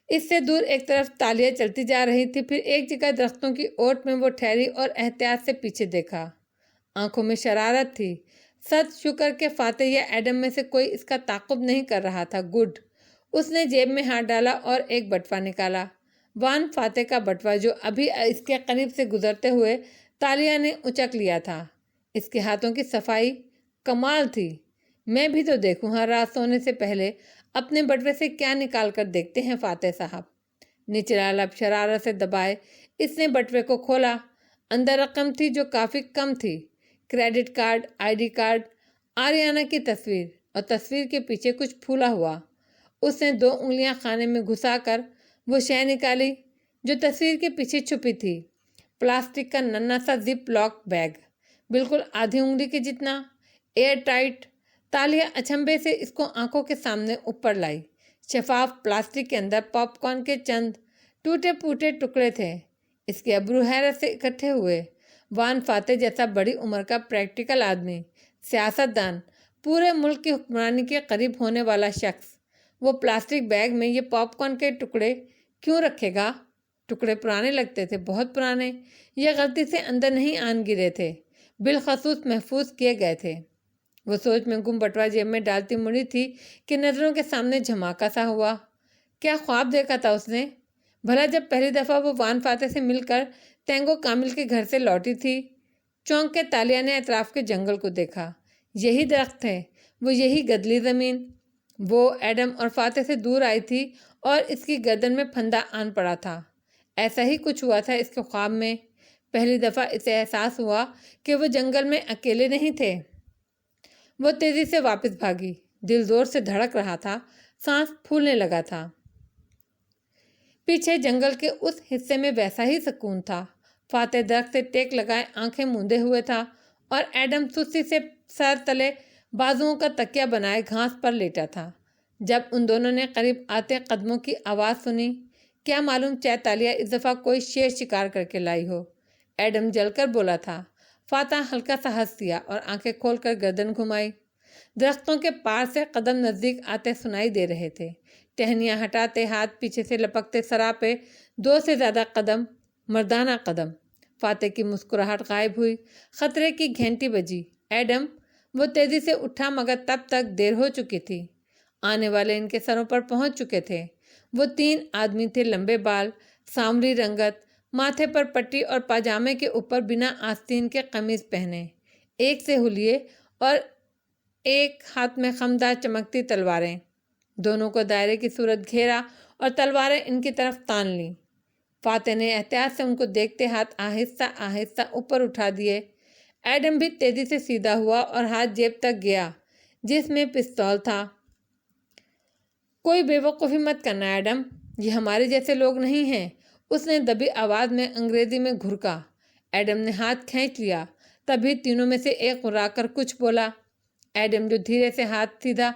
اس سے دور ایک طرف تالیہ چلتی جا رہی تھی، پھر ایک جگہ درختوں کی اوٹ میں وہ ٹھہری اور احتیاط سے پیچھے دیکھا۔ آنکھوں میں شرارت تھی۔ سد شکر کہ فاتح یا ایڈم میں سے کوئی اس کا تعاقب نہیں کر رہا تھا۔ گڈ۔ اس نے جیب میں ہاتھ ڈالا اور ایک بٹوا نکالا۔ وان فاتح کا بٹوا جو ابھی اس کے قریب سے گزرتے ہوئے تالیہ نے اچک لیا تھا۔ اس کے ہاتھوں کی صفائی کمال تھی۔ میں بھی تو دیکھوں ہر رات سونے سے پہلے اپنے بٹوے سے کیا نکال کر دیکھتے ہیں فاتح صاحب۔ نچلا لب شرارت سے دبائے اس نے بٹوے کو کھولا۔ اندر رقم تھی جو کافی کم تھی۔ Credit card, ID card, Ariana کی تصویر، اور تصویر کے پیچھے کچھ پھولا ہوا۔ اس نے 2 انگلیاں خانے میں گھسا کر وہ شے نکالی جو تصویر کے پیچھے چھپی تھی۔ پلاسٹک کا ننھا سا زپ لاک بیگ، بالکل آدھی انگلی کے جتنا، ایئر ٹائٹ۔ تالیہ اچنبے سے اس کو آنکھوں کے سامنے اوپر لائی۔ شفاف پلاسٹک کے اندر پاپ کارن کے چند ٹوٹے پھوٹے ٹکڑے تھے۔ اس کے ابرو حیرت سے اکٹھے ہوئے۔ وان فاتح جیسا بڑی عمر کا پریکٹیکل آدمی، سیاست دان، پورے ملک کی حکمرانی کے قریب ہونے والا شخص، وہ پلاسٹک بیگ میں یہ پاپ کارن کے ٹکڑے کیوں رکھے گا؟ ٹکڑے پرانے لگتے تھے، بہت پرانے۔ یہ غلطی سے اندر نہیں آن گرے تھے، بالخصوص محفوظ کیے گئے تھے۔ وہ سوچ میں گم بٹوا جیب میں ڈالتی مڑی تھی کہ نظروں کے سامنے جھماکا سا ہوا۔ کیا خواب دیکھا تھا اس نے؟ بھلا جب پہلی دفعہ وہ وان فاتح سے مل کر تینگو کامل کے گھر سے لوٹی تھی، چونک کے تالیہ نے اطراف کے جنگل کو دیکھا۔ یہی درخت ہے، وہ یہی گدلی زمین۔ وہ ایڈم اور فاتح سے دور آئی تھی اور اس کی گردن میں پھندا آن پڑا تھا۔ ایسا ہی کچھ ہوا تھا اس کے خواب میں۔ پہلی دفعہ اسے احساس ہوا کہ وہ جنگل میں اکیلے نہیں تھے۔ وہ تیزی سے واپس بھاگی، دل زور سے دھڑک رہا تھا، سانس پھولنے لگا تھا۔ پیچھے جنگل کے اس حصے میں ویسا ہی سکون تھا۔ فاتح درخت سے ٹیک لگائے آنکھیں موندے ہوئے تھا اور ایڈم سستی سے سر تلے بازوؤں کا تکیہ بنائے گھاس پر لیٹا تھا۔ جب ان دونوں نے قریب آتے قدموں کی آواز سنی، کیا معلوم چائے تالیہ اس دفعہ کوئی شیر شکار کر کے لائی ہو۔ ایڈم جل کر بولا تھا۔ فاتح ہلکا سا ہنس دیا اور آنکھیں کھول کر گردن گھمائی۔ درختوں کے پار سے قدم نزدیک آتے سنائی دے رہے تھے۔ ٹہنیاں ہٹاتے، ہاتھ پیچھے سے لپکتے سراپے 2 سے زیادہ قدم، مردانہ قدم۔ فاتح کی مسکراہٹ غائب ہوئی، خطرے کی گھنٹی بجی۔ ایڈم، وہ تیزی سے اٹھا مگر تب تک دیر ہو چکی تھی۔ آنے والے ان کے سروں پر پہنچ چکے تھے۔ وہ 3 آدمی تھے، لمبے بال، سانولی رنگت، ماتھے پر پٹی اور پاجامے کے اوپر بنا آستین کے قمیض پہنے، ایک سے حلیے اور ایک ہاتھ میں خمدار چمکتی تلواریں۔ دونوں کو دائرے کی صورت گھیرا اور تلواریں ان کی طرف تان لیں۔ فاتح نے احتیاط سے ان کو دیکھتے ہاتھ آہستہ آہستہ اوپر اٹھا دیے۔ ایڈم بھی تیزی سے سیدھا ہوا اور ہاتھ جیب تک گیا جس میں پستول تھا۔ کوئی بے وقوفی مت کرنا ایڈم، یہ ہمارے جیسے لوگ نہیں ہیں، اس نے دبی آواز میں انگریزی میں گھرکا۔ ایڈم نے ہاتھ کھینچ لیا، تبھی تینوں میں سے ایک غرا کر کچھ بولا۔ ایڈم جو دھیرے سے ہاتھ سیدھا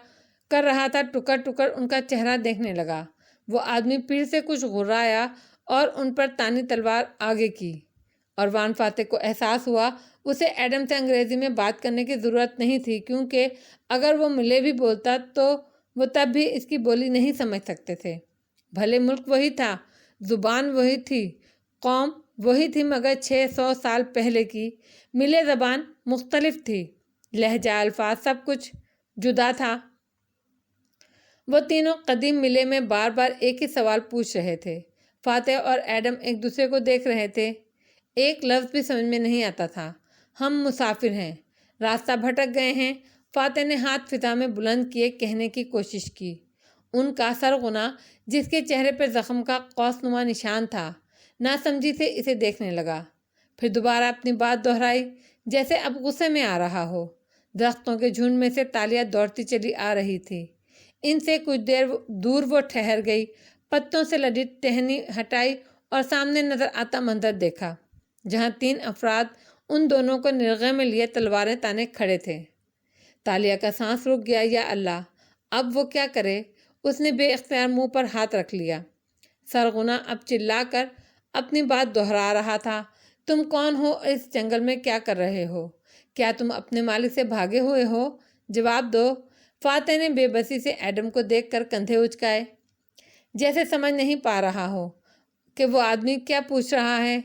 کر رہا تھا ٹکر ٹکر ان کا چہرہ دیکھنے لگا۔ وہ آدمی پھر سے کچھ غرایا اور ان پر تانی تلوار آگے کی، اور وان فاتح کو احساس ہوا اسے ایڈم سے انگریزی میں بات کرنے کی ضرورت نہیں تھی، کیونکہ اگر وہ ملے بھی بولتا تو وہ تب بھی اس کی بولی نہیں سمجھ سکتے تھے۔ بھلے ملک وہی تھا، زبان وہی تھی، قوم وہی تھی، مگر 600 سال پہلے کی ملے زبان مختلف تھی، لہجہ، الفاظ، سب کچھ جدا تھا۔ وہ تینوں قدیم ملے میں بار بار ایک ہی سوال پوچھ رہے تھے۔ فاتح اور ایڈم ایک دوسرے کو دیکھ رہے تھے۔ ایک لفظ بھی سمجھ میں نہیں آتا تھا۔ ہم مسافر ہیں، راستہ بھٹک گئے ہیں، فاتح نے ہاتھ فضا میں بلند کیے کہنے کی کوشش کی۔ ان کا سرغنہ جس کے چہرے پر زخم کا قوس نما نشان تھا، ناسمجھی سے اسے دیکھنے لگا، پھر دوبارہ اپنی بات دہرائی جیسے اب غصے میں آ رہا ہو۔ درختوں کے جھنڈ میں سے تالیہ دوڑتی چلی آ رہی تھی۔ ان سے کچھ دیر دور وہ ٹھہر گئی، پتوں سے لدی ٹہنی ہٹائی اور سامنے نظر آتا منظر دیکھا، جہاں 3 افراد ان دونوں کو نرغے میں لیے تلواریں تانے کھڑے تھے۔ تالیہ کا سانس رک گیا۔ یا اللہ، اب وہ کیا کرے؟ اس نے بے اختیار منہ پر ہاتھ رکھ لیا۔ سرغنہ اب چلا کر اپنی بات دہرا رہا تھا۔ تم کون ہو اور اس جنگل میں کیا کر رہے ہو؟ کیا تم اپنے مالک سے بھاگے ہوئے ہو؟ جواب دو۔ فاتح نے بے بسی سے ایڈم کو دیکھ کر کندھے اچکائے، جیسے سمجھ نہیں پا رہا ہو کہ وہ آدمی کیا پوچھ رہا ہے۔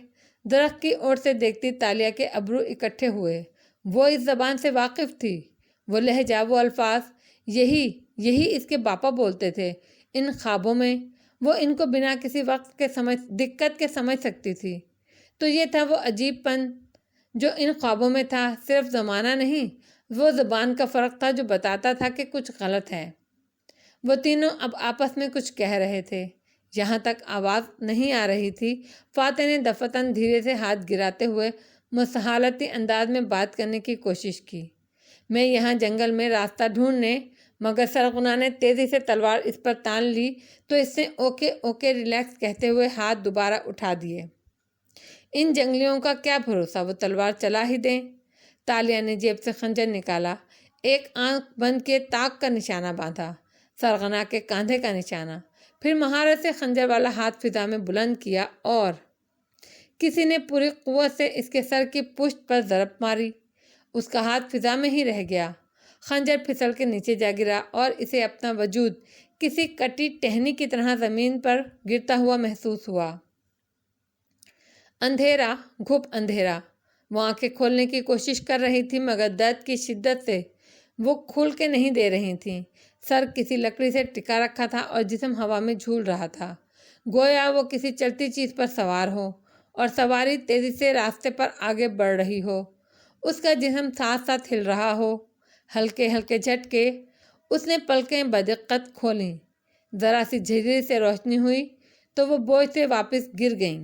درخت کی اوٹ سے دیکھتی تالیہ کے ابرو اکٹھے ہوئے۔ وہ اس زبان سے واقف تھی، وہ لہجہ، وہ الفاظ، یہی اس کے باپا بولتے تھے ان خوابوں میں۔ وہ ان کو بنا کسی وقت کے دقت کے سمجھ سکتی تھی۔ تو یہ تھا وہ عجیب پن جو ان خوابوں میں تھا، صرف زمانہ نہیں، وہ زبان کا فرق تھا جو بتاتا تھا کہ کچھ غلط ہے۔ وہ تینوں اب آپس میں کچھ کہہ رہے تھے، یہاں تک آواز نہیں آ رہی تھی۔ فاتح نے دفعتاً دھیرے سے ہاتھ گراتے ہوئے مسالتی انداز میں بات کرنے کی کوشش کی۔ میں یہاں جنگل میں راستہ ڈھونڈنے، مگر سرغنہ نے تیزی سے تلوار اس پر تان لی تو اس نے اوکے اوکے ریلیکس کہتے ہوئے ہاتھ دوبارہ اٹھا دیے۔ ان جنگلیوں کا کیا بھروسہ، وہ تلوار چلا ہی دیں۔ تالیہ نے جیب سے خنجر نکالا، ایک آنکھ بند کیے تاک کا نشانہ باندھا۔ سرغنا کے کاندھے کا نشانہ۔ پھر مہارت سے خنجر والا ہاتھ فضا میں بلند کیا اور کسی نے پوری قوت سے اس کے سر کی پشت پر ضرب ماری۔ اس کا ہاتھ فضا میں ہی رہ گیا۔ خنجر پھسل کے نیچے جا گرا اور اسے اپنا وجود کسی کٹی ٹہنی کی طرح زمین پر گرتا ہوا محسوس ہوا۔ اندھیرا، گھپ اندھیرا۔ وہ آنکھیں کھولنے کی کوشش کر رہی تھی مگر درد کی شدت سے وہ کھول کے نہیں دے رہی تھیں۔ سر کسی لکڑی سے ٹکا رکھا تھا اور جسم ہوا میں جھول رہا تھا، گویا وہ کسی چلتی چیز پر سوار ہو اور سواری تیزی سے راستے پر آگے بڑھ رہی ہو۔ اس کا جسم ساتھ ساتھ ہل رہا ہو۔ ہلکے ہلکے جھٹکے۔ اس نے پلکیں بدقت کھولیں۔ ذرا سی جھرری سے روشنی ہوئی تو وہ بوجھ سے واپس گر گئیں۔